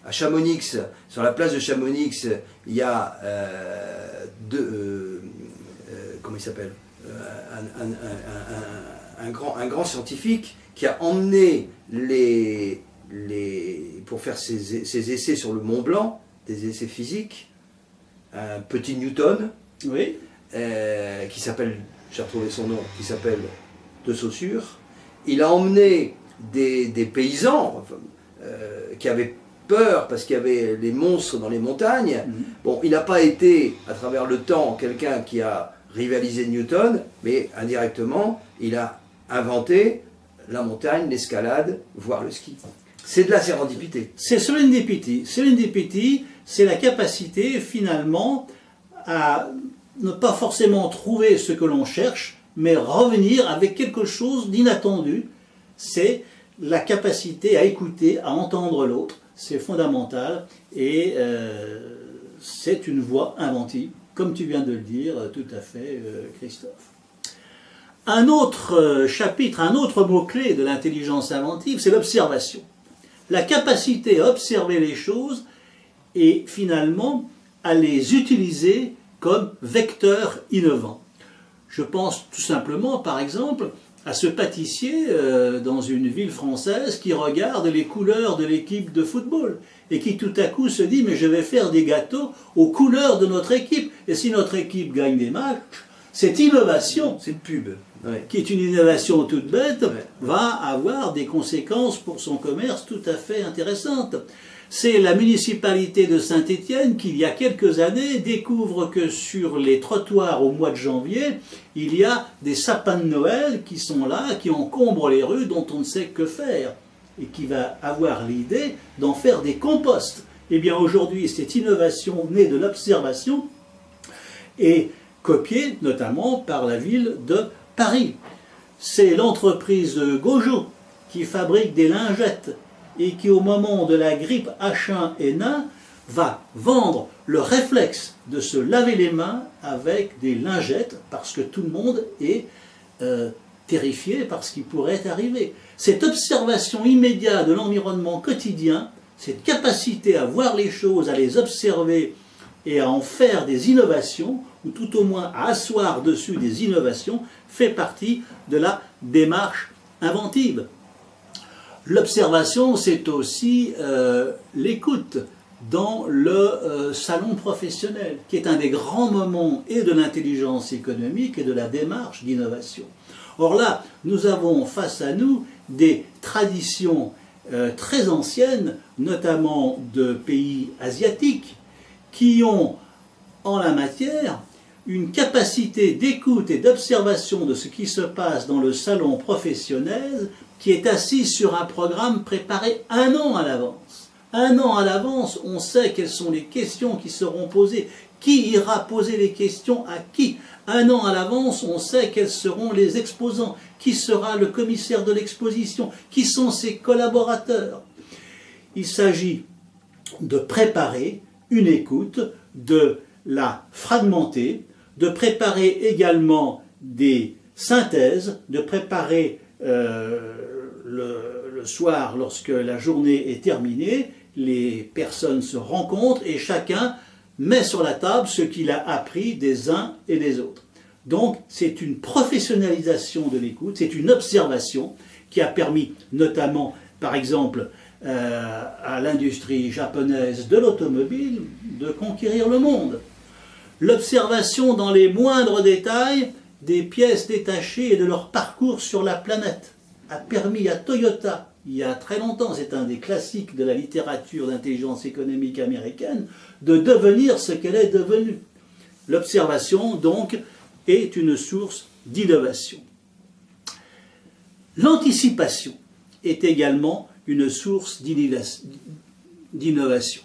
[SPEAKER 1] à Chamonix, sur la place de Chamonix, il y a comment il s'appelle, un grand scientifique qui a emmené pour faire ses essais sur le Mont Blanc, des essais physiques, un petit Newton,
[SPEAKER 2] oui.
[SPEAKER 1] Qui s'appelle, j'ai retrouvé son nom, qui s'appelle De Saussure. Il a emmené des paysans qui avaient peur parce qu'il y avait les monstres dans les montagnes. Bon, il n'a pas été, à travers le temps, quelqu'un qui a rivalisé Newton, mais indirectement, il a inventé la montagne, l'escalade, voire le ski. C'est de la sérendipité.
[SPEAKER 2] C'est serendipity. Serendipity, c'est la capacité finalement à ne pas forcément trouver ce que l'on cherche, mais revenir avec quelque chose d'inattendu. C'est la capacité à écouter, à entendre l'autre. C'est fondamental et c'est une voie inventive, comme tu viens de le dire tout à fait, Christophe. Un autre chapitre, un autre mot-clé de l'intelligence inventive, c'est l'observation. La capacité à observer les choses et finalement à les utiliser comme vecteurs innovants. Je pense tout simplement, par exemple, à ce pâtissier dans une ville française qui regarde les couleurs de l'équipe de football et qui tout à coup se dit « mais je vais faire des gâteaux aux couleurs de notre équipe et si notre équipe gagne des matchs, cette innovation,
[SPEAKER 1] c'est une pub,
[SPEAKER 2] qui est une innovation toute bête, va avoir des conséquences pour son commerce tout à fait intéressantes. » C'est la municipalité de Saint-Étienne qui, il y a quelques années, découvre que sur les trottoirs au mois de janvier, il y a des sapins de Noël qui sont là, qui encombrent les rues dont on ne sait que faire, et qui va avoir l'idée d'en faire des composts. Eh bien aujourd'hui, cette innovation née de l'observation est copiée notamment par la ville de Paris. C'est l'entreprise Gojo qui fabrique des lingettes et qui, au moment de la grippe H1N1, va vendre le réflexe de se laver les mains avec des lingettes parce que tout le monde est terrifié par ce qui pourrait arriver. Cette observation immédiate de l'environnement quotidien, cette capacité à voir les choses, à les observer et à en faire des innovations, ou tout au moins à asseoir dessus des innovations, fait partie de la démarche inventive. L'observation, c'est aussi l'écoute dans le salon professionnel, qui est un des grands moments et de l'intelligence économique et de la démarche d'innovation. Or là, nous avons face à nous des traditions très anciennes, notamment de pays asiatiques, qui ont en la matière une capacité d'écoute et d'observation de ce qui se passe dans le salon professionnel qui est assis sur un programme préparé 1 an à l'avance. 1 an à l'avance, on sait quelles sont les questions qui seront posées, qui ira poser les questions à qui. 1 an à l'avance, on sait quels seront les exposants, qui sera le commissaire de l'exposition, qui sont ses collaborateurs. Il s'agit de préparer une écoute, de la fragmenter, de préparer également des synthèses, de préparer le soir, lorsque la journée est terminée, les personnes se rencontrent et chacun met sur la table ce qu'il a appris des uns et des autres. Donc c'est une professionnalisation de l'écoute, c'est une observation qui a permis notamment, par exemple, à l'industrie japonaise de l'automobile de conquérir le monde. L'observation dans les moindres détails des pièces détachées et de leur parcours sur la planète a permis à Toyota, il y a très longtemps, c'est un des classiques de la littérature d'intelligence économique américaine, de devenir ce qu'elle est devenue. L'observation, donc, est une source d'innovation. L'anticipation est également une source d'innovation.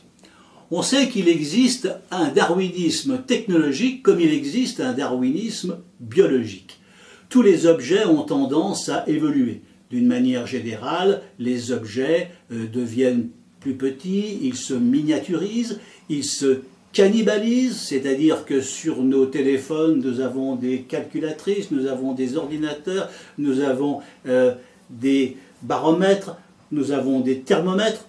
[SPEAKER 2] On sait qu'il existe un darwinisme technologique comme il existe un darwinisme biologique. Tous les objets ont tendance à évoluer. d'une manière générale, les objets deviennent plus petits, ils se miniaturisent, ils se cannibalisent, c'est-à-dire que sur nos téléphones, nous avons des calculatrices, nous avons des ordinateurs, nous avons des baromètres, nous avons des thermomètres.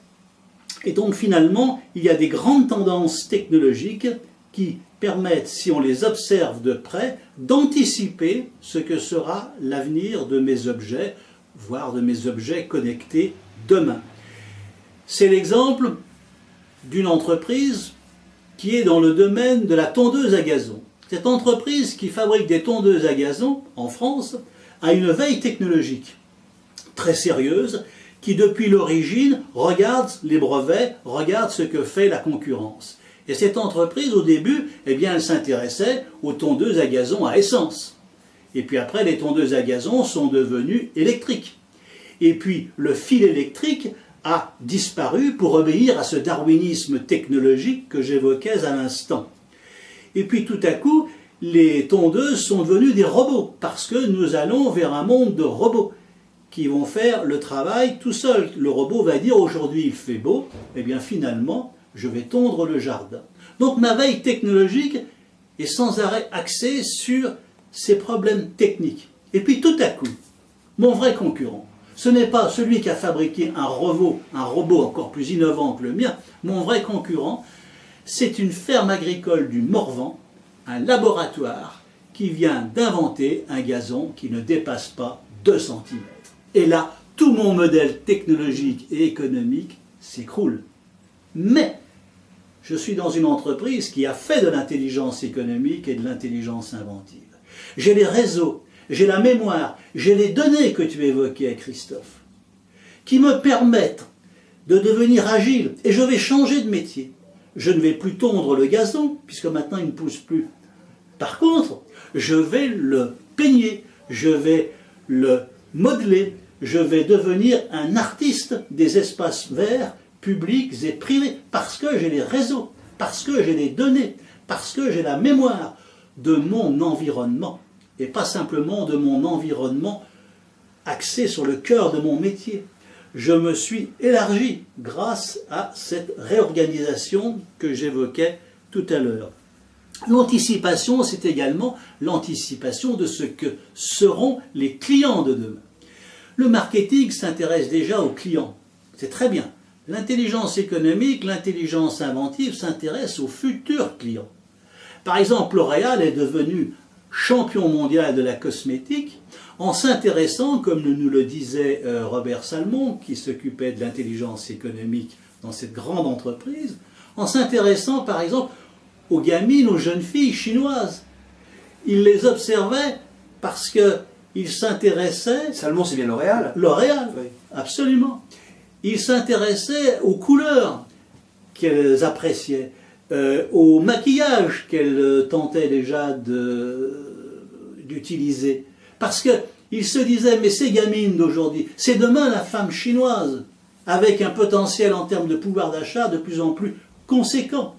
[SPEAKER 2] Et donc finalement, il y a des grandes tendances technologiques qui permettent, si on les observe de près, d'anticiper ce que sera l'avenir de mes objets, voire de mes objets connectés demain. C'est l'exemple d'une entreprise qui est dans le domaine de la tondeuse à gazon. Cette entreprise qui fabrique des tondeuses à gazon en France a une veille technologique très sérieuse qui depuis l'origine regarde les brevets, regarde ce que fait la concurrence. Et cette entreprise au début, eh bien, elle s'intéressait aux tondeuses à gazon à essence. Et puis après, les tondeuses à gazon sont devenues électriques. Et puis le fil électrique a disparu pour obéir à ce darwinisme technologique que j'évoquais à l'instant. Et puis tout à coup, les tondeuses sont devenues des robots, parce que nous allons vers un monde de robots qui vont faire le travail tout seul. Le robot va dire aujourd'hui il fait beau, et bien finalement je vais tondre le jardin. Donc ma veille technologique est sans arrêt axée sur ces problèmes techniques. Et puis tout à coup, mon vrai concurrent, ce n'est pas celui qui a fabriqué un robot encore plus innovant que le mien. Mon vrai concurrent, c'est une ferme agricole du Morvan, un laboratoire qui vient d'inventer un gazon qui ne dépasse pas 2 cm. Et là, tout mon modèle technologique et économique s'écroule. Mais je suis dans une entreprise qui a fait de l'intelligence économique et de l'intelligence inventive. J'ai les réseaux, j'ai la mémoire, j'ai les données que tu évoquais, Christophe, qui me permettent de devenir agile. Et je vais changer de métier. Je ne vais plus tondre le gazon, puisque maintenant il ne pousse plus. Par contre, je vais le peigner, je vais le modeler, je vais devenir un artiste des espaces verts, publics et privés, parce que j'ai les réseaux, parce que j'ai les données, parce que j'ai la mémoire de mon environnement. Et pas simplement de mon environnement axé sur le cœur de mon métier. Je me suis élargi grâce à cette réorganisation que j'évoquais tout à l'heure. L'anticipation, c'est également l'anticipation de ce que seront les clients de demain. Le marketing s'intéresse déjà aux clients. C'est très bien. L'intelligence économique, l'intelligence inventive s'intéresse aux futurs clients. Par exemple, L'Oréal est devenu champion mondial de la cosmétique en s'intéressant, comme nous le disait Robert Salmon, qui s'occupait de l'intelligence économique dans cette grande entreprise, en s'intéressant par exemple aux gamines, aux jeunes filles chinoises. Il les observait parce qu'il s'intéressait...
[SPEAKER 1] Salmon, c'est bien L'Oréal.
[SPEAKER 2] L'Oréal,
[SPEAKER 1] oui.
[SPEAKER 2] Absolument. Il s'intéressait aux couleurs qu'elles appréciaient, au maquillage qu'elle tentait déjà d'utiliser. Parce qu'il se disait, mais ces gamines d'aujourd'hui, c'est demain la femme chinoise, avec un potentiel en termes de pouvoir d'achat de plus en plus conséquent.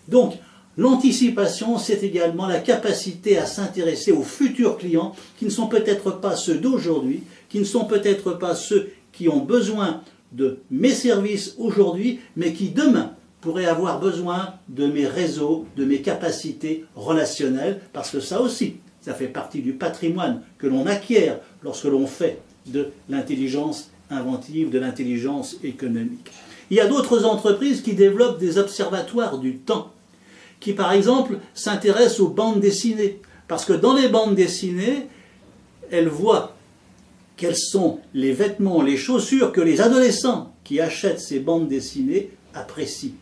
[SPEAKER 2] Donc, l'anticipation, c'est également la capacité à s'intéresser aux futurs clients, qui ne sont peut-être pas ceux d'aujourd'hui, qui ne sont peut-être pas ceux qui ont besoin de mes services aujourd'hui, mais qui demain pourraient avoir besoin de mes réseaux, de mes capacités relationnelles, parce que ça aussi, ça fait partie du patrimoine que l'on acquiert lorsque l'on fait de l'intelligence inventive, de l'intelligence économique. Il y a d'autres entreprises qui développent des observatoires du temps, qui par exemple s'intéressent aux bandes dessinées, parce que dans les bandes dessinées, elles voient quels sont les vêtements, les chaussures que les adolescents qui achètent ces bandes dessinées apprécient.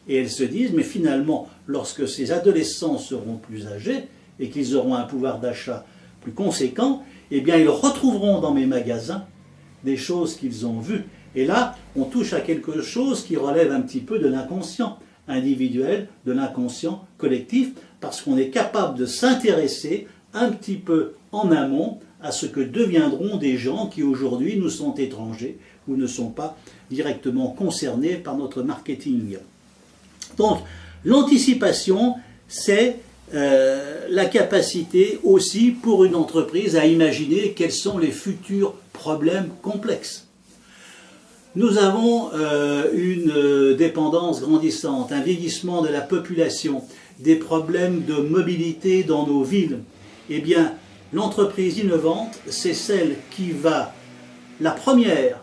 [SPEAKER 2] Et elles se disent, mais finalement, lorsque ces adolescents seront plus âgés et qu'ils auront un pouvoir d'achat plus conséquent, eh bien ils retrouveront dans mes magasins des choses qu'ils ont vues. Et là, on touche à quelque chose qui relève un petit peu de l'inconscient individuel, de l'inconscient collectif, parce qu'on est capable de s'intéresser un petit peu en amont à ce que deviendront des gens qui aujourd'hui nous sont étrangers ou ne sont pas directement concernés par notre marketing. Donc, l'anticipation, c'est la capacité aussi pour une entreprise à imaginer quels sont les futurs problèmes complexes. Nous avons une dépendance grandissante, un vieillissement de la population, des problèmes de mobilité dans nos villes. Eh bien, l'entreprise innovante, c'est celle qui va, la première,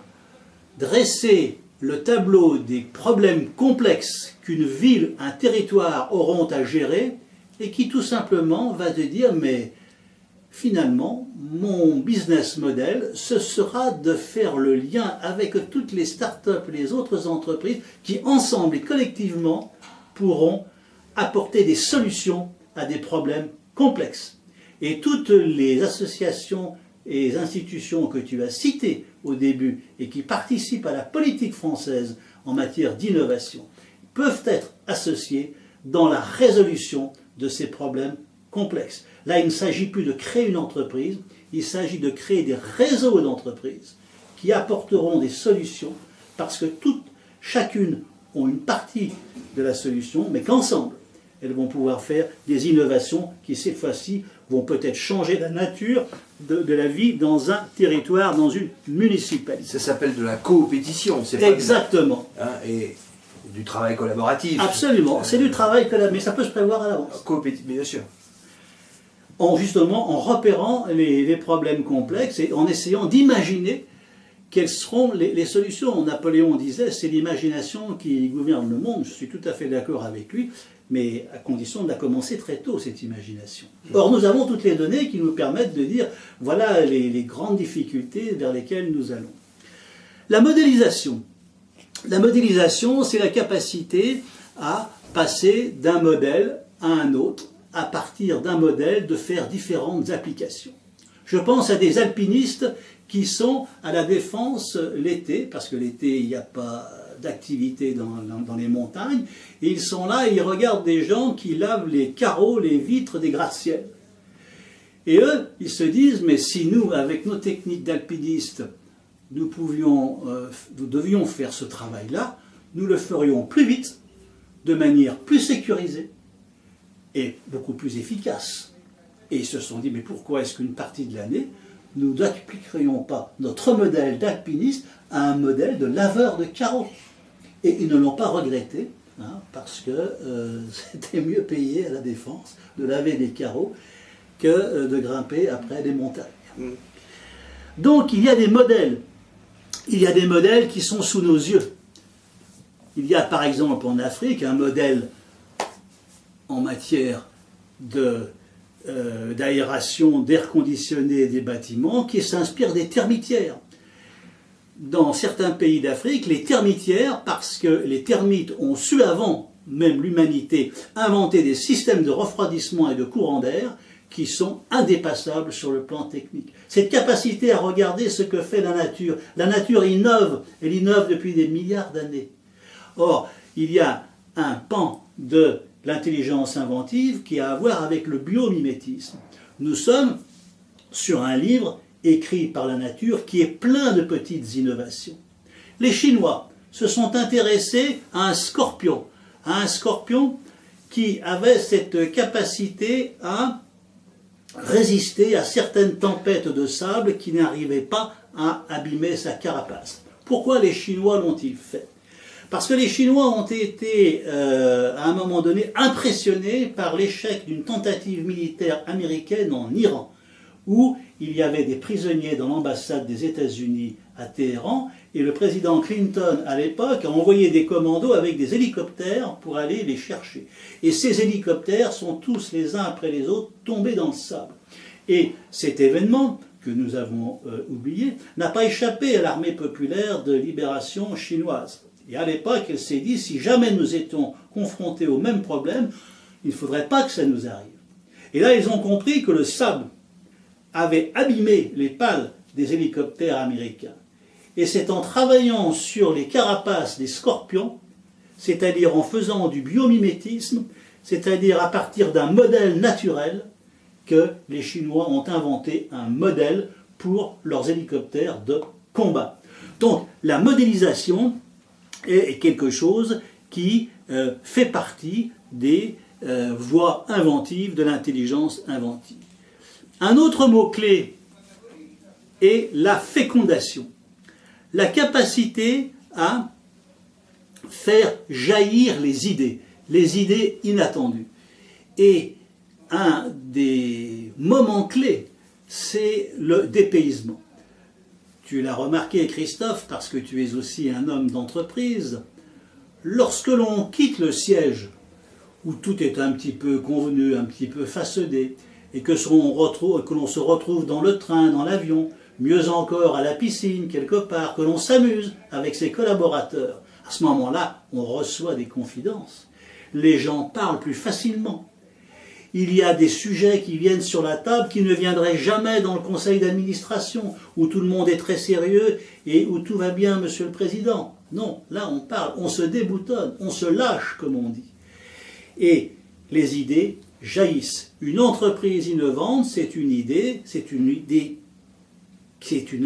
[SPEAKER 2] dresser le tableau des problèmes complexes qu'une ville, un territoire auront à gérer, et qui tout simplement va te dire, mais finalement, mon business model, ce sera de faire le lien avec toutes les startups et les autres entreprises qui, ensemble et collectivement, pourront apporter des solutions à des problèmes complexes. Et toutes les associations et les institutions que tu as citées au début et qui participent à la politique française en matière d'innovation peuvent être associées dans la résolution de ces problèmes complexes. Là, il ne s'agit plus de créer une entreprise, il s'agit de créer des réseaux d'entreprises qui apporteront des solutions parce que chacune ont une partie de la solution, mais qu'ensemble, elles vont pouvoir faire des innovations qui, cette fois-ci, vont peut-être changer la nature de la vie dans un territoire, dans une municipalité.
[SPEAKER 1] Ça s'appelle de la coopétition, c'est pas
[SPEAKER 2] exactement.
[SPEAKER 1] Et du travail collaboratif.
[SPEAKER 2] Absolument, c'est du travail collaboratif, mais ça peut se prévoir à l'avance.
[SPEAKER 1] Bien sûr.
[SPEAKER 2] Justement, en repérant les problèmes complexes et en essayant d'imaginer quelles seront les solutions. Napoléon disait, c'est l'imagination qui gouverne le monde, je suis tout à fait d'accord avec lui, mais à condition de la commencer très tôt, cette imagination. Or, nous avons toutes les données qui nous permettent de dire, voilà les grandes difficultés vers lesquelles nous allons. La modélisation. La modélisation, c'est la capacité à passer d'un modèle à un autre, à partir d'un modèle, de faire différentes applications. Je pense à des alpinistes qui sont à la Défense l'été, parce que l'été, il n'y a pas d'activité dans les montagnes, et ils sont là et ils regardent des gens qui lavent les carreaux, les vitres des gratte-ciel. Et eux, ils se disent, mais si nous, avec nos techniques d'alpinistes, nous devions faire ce travail-là, nous le ferions plus vite, de manière plus sécurisée, et beaucoup plus efficace. Et ils se sont dit, mais pourquoi est-ce qu'une partie de l'année, nous n'appliquerions pas notre modèle d'alpiniste à un modèle de laveur de carreaux? Et ils ne l'ont pas regretté, parce que c'était mieux payé à la Défense de laver des carreaux que de grimper après des montagnes. Donc il y a des modèles. Il y a des modèles qui sont sous nos yeux. Il y a par exemple en Afrique un modèle en matière d'aération, d'air conditionné des bâtiments qui s'inspire des termitières. Dans certains pays d'Afrique, les termitières, parce que les termites ont su avant même l'humanité inventer des systèmes de refroidissement et de courant d'air qui sont indépassables sur le plan technique. Cette capacité à regarder ce que fait la nature innove, elle innove depuis des milliards d'années. Or, il y a un pan de l'intelligence inventive qui a à voir avec le biomimétisme. Nous sommes sur un livre écrit par la nature qui est plein de petites innovations. Les Chinois se sont intéressés à un scorpion qui avait cette capacité à résister à certaines tempêtes de sable qui n'arrivaient pas à abîmer sa carapace. Pourquoi les Chinois l'ont-ils fait? Parce que les Chinois ont été, à un moment donné, impressionnés par l'échec d'une tentative militaire américaine en Iran, où il y avait des prisonniers dans l'ambassade des États-Unis à Téhéran, et le président Clinton, à l'époque, a envoyé des commandos avec des hélicoptères pour aller les chercher. Et ces hélicoptères sont tous, les uns après les autres, tombés dans le sable. Et cet événement, que nous avons oublié, n'a pas échappé à l'armée populaire de libération chinoise. Et à l'époque, elle s'est dit, si jamais nous étions confrontés au même problème, il ne faudrait pas que ça nous arrive. Et là, ils ont compris que le sable avait abîmé les pales des hélicoptères américains. Et c'est en travaillant sur les carapaces des scorpions, c'est-à-dire en faisant du biomimétisme, c'est-à-dire à partir d'un modèle naturel, que les Chinois ont inventé un modèle pour leurs hélicoptères de combat. Donc la modélisation est quelque chose qui fait partie des voie inventive de l'intelligence inventive. Un autre mot-clé est la fécondation, la capacité à faire jaillir les idées inattendues. Et un des moments clés, c'est le dépaysement. Tu l'as remarqué, Christophe, parce que tu es aussi un homme d'entreprise, lorsque l'on quitte le siège, où tout est un petit peu convenu, un petit peu façonné, et que l'on se retrouve dans le train, dans l'avion, mieux encore à la piscine, quelque part, que l'on s'amuse avec ses collaborateurs, à ce moment-là, on reçoit des confidences. Les gens parlent plus facilement. Il y a des sujets qui viennent sur la table qui ne viendraient jamais dans le conseil d'administration, où tout le monde est très sérieux et où tout va bien, monsieur le président. Non, là on parle, on se déboutonne, on se lâche, comme on dit. Et les idées jaillissent. Une entreprise innovante, c'est une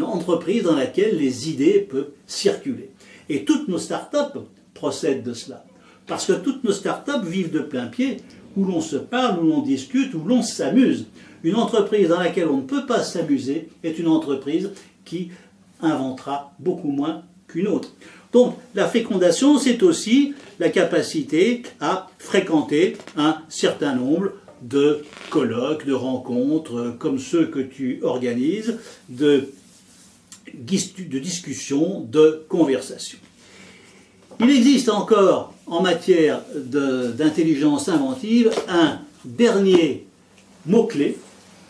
[SPEAKER 2] entreprise dans laquelle les idées peuvent circuler. Et toutes nos startups procèdent de cela. Parce que toutes nos startups vivent de plein pied, où l'on se parle, où l'on discute, où l'on s'amuse. Une entreprise dans laquelle on ne peut pas s'amuser est une entreprise qui inventera beaucoup moins qu'une autre. Donc la fécondation, c'est aussi la capacité à fréquenter un certain nombre de colloques, de rencontres, comme ceux que tu organises, de discussions, de conversations. Il existe encore, en matière d'intelligence inventive, un dernier mot-clé,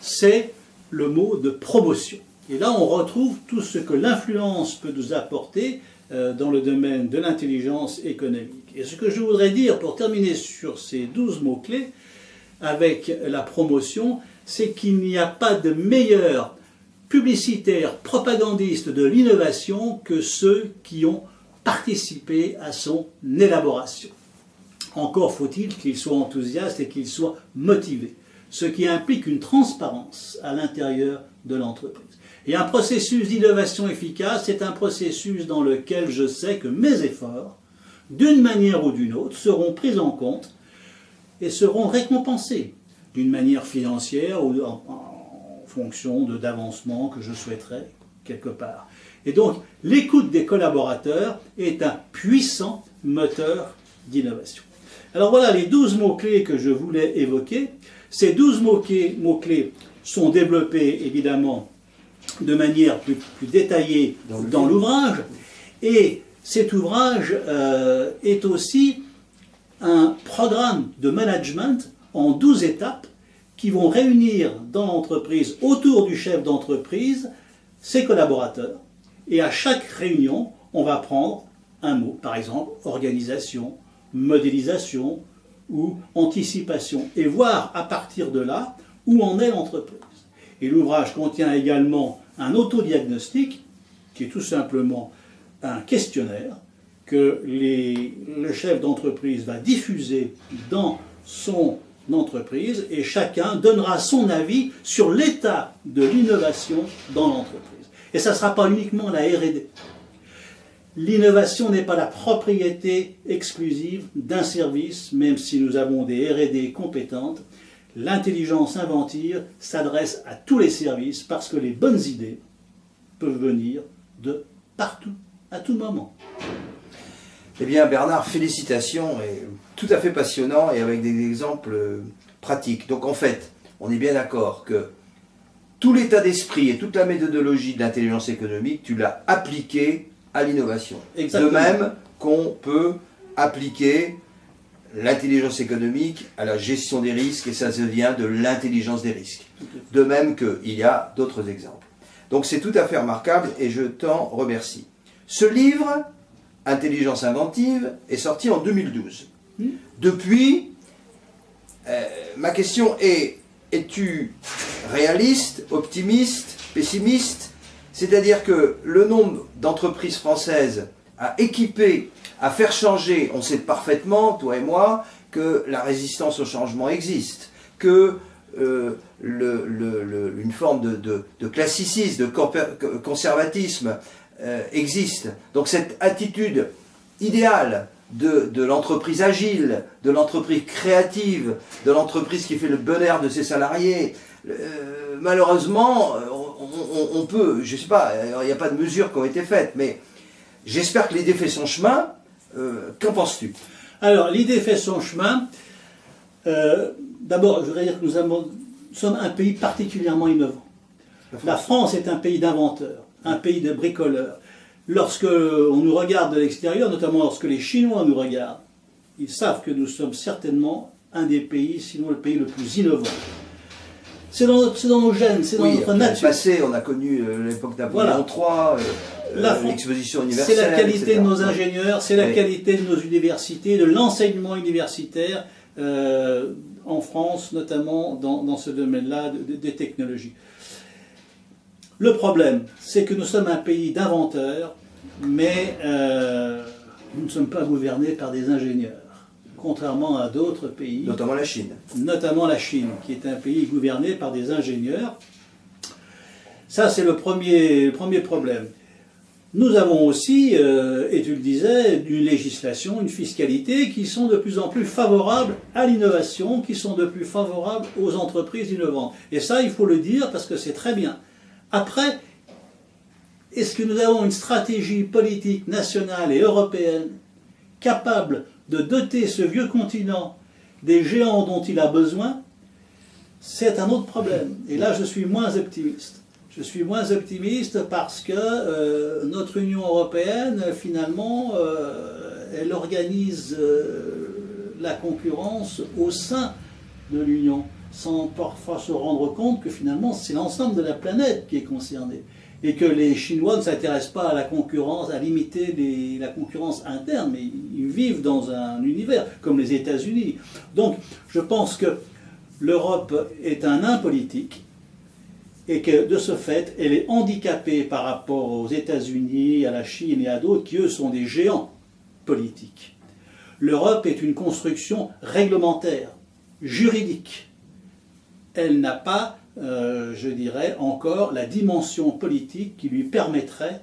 [SPEAKER 2] c'est le mot de promotion. Et là, on retrouve tout ce que l'influence peut nous apporter dans le domaine de l'intelligence économique. Et ce que je voudrais dire, pour terminer sur ces 12 mots-clés, avec la promotion, c'est qu'il n'y a pas de meilleur publicitaire, propagandiste de l'innovation que ceux qui ont participé à son élaboration. Encore faut-il qu'il soit enthousiaste et qu'il soit motivé, ce qui implique une transparence à l'intérieur de l'entreprise. Et un processus d'innovation efficace, c'est un processus dans lequel je sais que mes efforts, d'une manière ou d'une autre, seront pris en compte et seront récompensés d'une manière financière ou en fonction d'avancement que je souhaiterais quelque part. Et donc, l'écoute des collaborateurs est un puissant moteur d'innovation. Alors voilà les 12 mots-clés que je voulais évoquer. Ces 12 mots-clés sont développés évidemment de manière plus détaillée dans l'ouvrage. Et cet ouvrage est aussi un programme de management en 12 étapes qui vont réunir dans l'entreprise, autour du chef d'entreprise, ses collaborateurs. Et à chaque réunion, on va prendre un mot, par exemple organisation, modélisation ou anticipation, et voir à partir de là où en est l'entreprise. Et l'ouvrage contient également un autodiagnostic, qui est tout simplement un questionnaire que le chef d'entreprise va diffuser dans son entreprise, et chacun donnera son avis sur l'état de l'innovation dans l'entreprise. Et ça ne sera pas uniquement la R&D. L'innovation n'est pas la propriété exclusive d'un service, même si nous avons des R&D compétentes. L'intelligence inventive s'adresse à tous les services parce que les bonnes idées peuvent venir de partout, à tout moment.
[SPEAKER 1] Eh bien Bernard, félicitations, et tout à fait passionnant et avec des exemples pratiques. Donc en fait, on est bien d'accord que tout l'état d'esprit et toute la méthodologie de l'intelligence économique, tu l'as appliqué à l'innovation. De même qu'on peut appliquer l'intelligence économique à la gestion des risques, et ça devient de l'intelligence des risques. De même qu'il y a d'autres exemples. Donc c'est tout à fait remarquable et je t'en remercie. Ce livre, Intelligence inventive, est sorti en 2012. Depuis, ma question est, es-tu réaliste, optimiste, pessimiste? C'est-à-dire que le nombre d'entreprises françaises à équiper, à faire changer, on sait parfaitement, toi et moi, que la résistance au changement existe, que une forme de classicisme, de conservatisme existe. Donc cette attitude idéale de l'entreprise agile, de l'entreprise créative, de l'entreprise qui fait le bonheur de ses salariés. Malheureusement, on peut, je ne sais pas, il n'y a pas de mesures qui ont été faites, mais j'espère que l'idée fait son chemin. Qu'en penses-tu?
[SPEAKER 2] Alors, l'idée fait son chemin. D'abord, je voudrais dire que nous sommes un pays particulièrement innovant. La France est un pays d'inventeurs, un pays de bricoleurs. Lorsque on nous regarde de l'extérieur, notamment lorsque les Chinois nous regardent, ils savent que nous sommes certainement un des pays, sinon le pays le plus innovant. C'est dans nos gènes, c'est dans notre nature.
[SPEAKER 1] Dans le passé, on a connu l'époque Napoléon III, l'exposition universelle.
[SPEAKER 2] C'est la qualité
[SPEAKER 1] etc.
[SPEAKER 2] de nos ingénieurs, c'est la qualité de nos universités, de l'enseignement universitaire en France, notamment dans ce domaine-là des technologies. Le problème, c'est que nous sommes un pays d'inventeurs, mais nous ne sommes pas gouvernés par des ingénieurs, contrairement à d'autres pays.
[SPEAKER 1] Notamment la Chine. Notamment
[SPEAKER 2] la Chine, qui est un pays gouverné par des ingénieurs. Ça, c'est le premier problème. Nous avons aussi, et tu le disais, une législation, une fiscalité qui sont de plus en plus favorables à l'innovation, qui sont de plus favorables aux entreprises innovantes. Et ça, il faut le dire parce que c'est très bien. Après, est-ce que nous avons une stratégie politique nationale et européenne capable de doter ce vieux continent des géants dont il a besoin? C'est un autre problème. Et là, je suis moins optimiste. Je suis moins optimiste parce que notre Union européenne, finalement, elle organise la concurrence au sein de l'Union, sans parfois se rendre compte que finalement c'est l'ensemble de la planète qui est concernée et que les Chinois ne s'intéressent pas à la concurrence, à limiter la concurrence interne, mais ils vivent dans un univers comme les États-Unis. Donc je pense que l'Europe est un nain politique et que de ce fait elle est handicapée par rapport aux États-Unis, à la Chine et à d'autres qui eux sont des géants politiques. L'Europe est une construction réglementaire, juridique. Elle n'a pas, je dirais, encore la dimension politique qui lui permettrait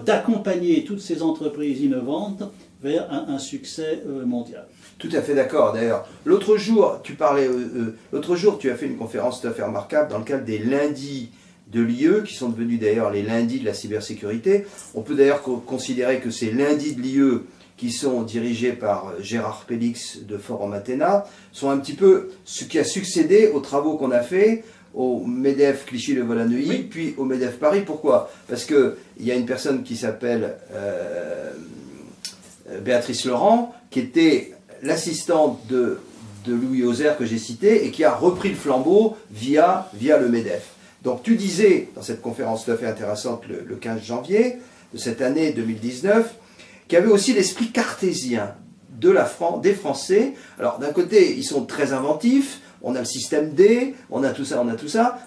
[SPEAKER 2] d'accompagner toutes ces entreprises innovantes vers un succès mondial.
[SPEAKER 1] Tout à fait d'accord. D'ailleurs, l'autre jour, tu as fait une conférence tout à fait remarquable dans le cadre des lundis de l'IE, qui sont devenus d'ailleurs les lundis de la cybersécurité. On peut d'ailleurs considérer que ces lundis de l'IE qui sont dirigés par Gérard Pélix de Forum Athéna, sont un petit peu ce qui a succédé aux travaux qu'on a fait au MEDEF Clichy-le-Vol-à-Neuilly, puis au MEDEF Paris. Pourquoi? Parce qu'il y a une personne qui s'appelle Béatrice Laurent, qui était l'assistante de Louis Ozer que j'ai cité, et qui a repris le flambeau via le MEDEF. Donc tu disais, dans cette conférence tout à fait intéressante le 15 janvier de cette année 2019, qu'il y avait aussi l'esprit cartésien des Français. Alors d'un côté, ils sont très inventifs, on a le système D, on a tout ça,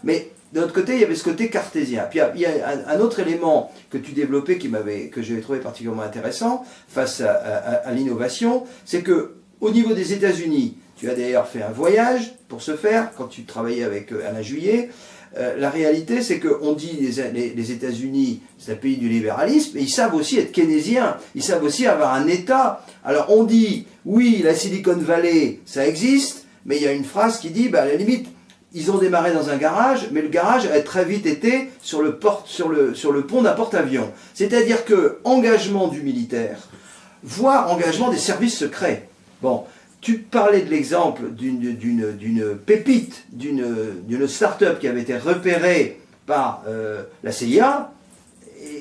[SPEAKER 1] mais de l'autre côté, il y avait ce côté cartésien. Puis il y a un autre élément que tu développais que j'avais trouvé particulièrement intéressant face à l'innovation, c'est que au niveau des États-Unis, tu as d'ailleurs fait un voyage pour ce faire, quand tu travaillais avec Alain Juillet. La réalité, c'est qu'on dit les États-Unis, c'est un pays du libéralisme, mais ils savent aussi être keynésiens, ils savent aussi avoir un État. Alors on dit, oui, la Silicon Valley, ça existe, mais il y a une phrase qui dit, à la limite, ils ont démarré dans un garage, mais le garage a très vite été sur le pont d'un porte-avions. C'est-à-dire que engagement du militaire, voire engagement des services secrets. Bon, tu parlais de l'exemple d'une pépite, d'une start-up qui avait été repérée par la CIA,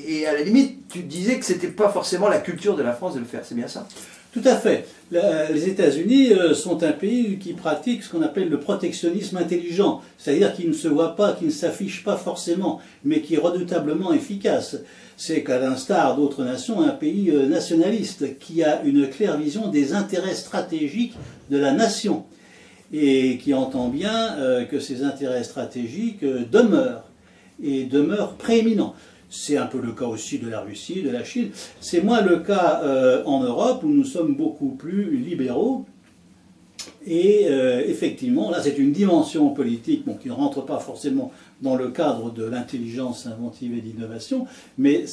[SPEAKER 1] et à la limite, tu disais que ce n'était pas forcément la culture de la France de le faire, c'est bien ça?
[SPEAKER 2] Tout à fait. Les États-Unis sont un pays qui pratique ce qu'on appelle le protectionnisme intelligent, c'est-à-dire qui ne se voit pas, qui ne s'affiche pas forcément, mais qui est redoutablement efficace. C'est qu'à l'instar d'autres nations, un pays nationaliste qui a une claire vision des intérêts stratégiques de la nation et qui entend bien que ces intérêts stratégiques demeurent prééminents. C'est un peu le cas aussi de la Russie, de la Chine. C'est moins le cas en Europe où nous sommes beaucoup plus libéraux. Et effectivement, là c'est une dimension politique qui ne rentre pas forcément dans le cadre de l'intelligence inventive et d'innovation, mais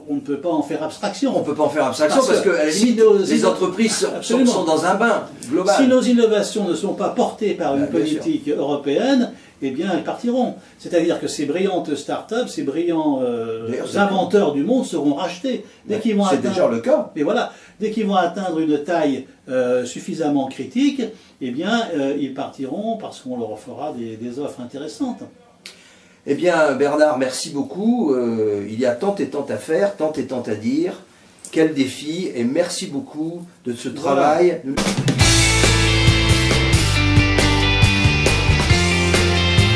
[SPEAKER 2] on ne peut pas en faire abstraction.
[SPEAKER 1] On ne peut pas en faire abstraction parce que à la
[SPEAKER 2] si
[SPEAKER 1] limite, les entreprises sont dans un bain global.
[SPEAKER 2] Si nos innovations ne sont pas portées par une
[SPEAKER 1] bien
[SPEAKER 2] politique européenne, eh bien elles partiront. C'est-à-dire que ces brillantes start-up, ces brillants inventeurs du monde seront rachetés. Dès qu'ils vont
[SPEAKER 1] c'est déjà le cas.
[SPEAKER 2] Et voilà, dès qu'ils vont atteindre une taille suffisamment critique, eh bien ils partiront parce qu'on leur fera des offres intéressantes.
[SPEAKER 1] Eh bien, Bernard, merci beaucoup. Il y a tant et tant à faire, tant et tant à dire. Quel défi, et merci beaucoup de ce travail. Voilà.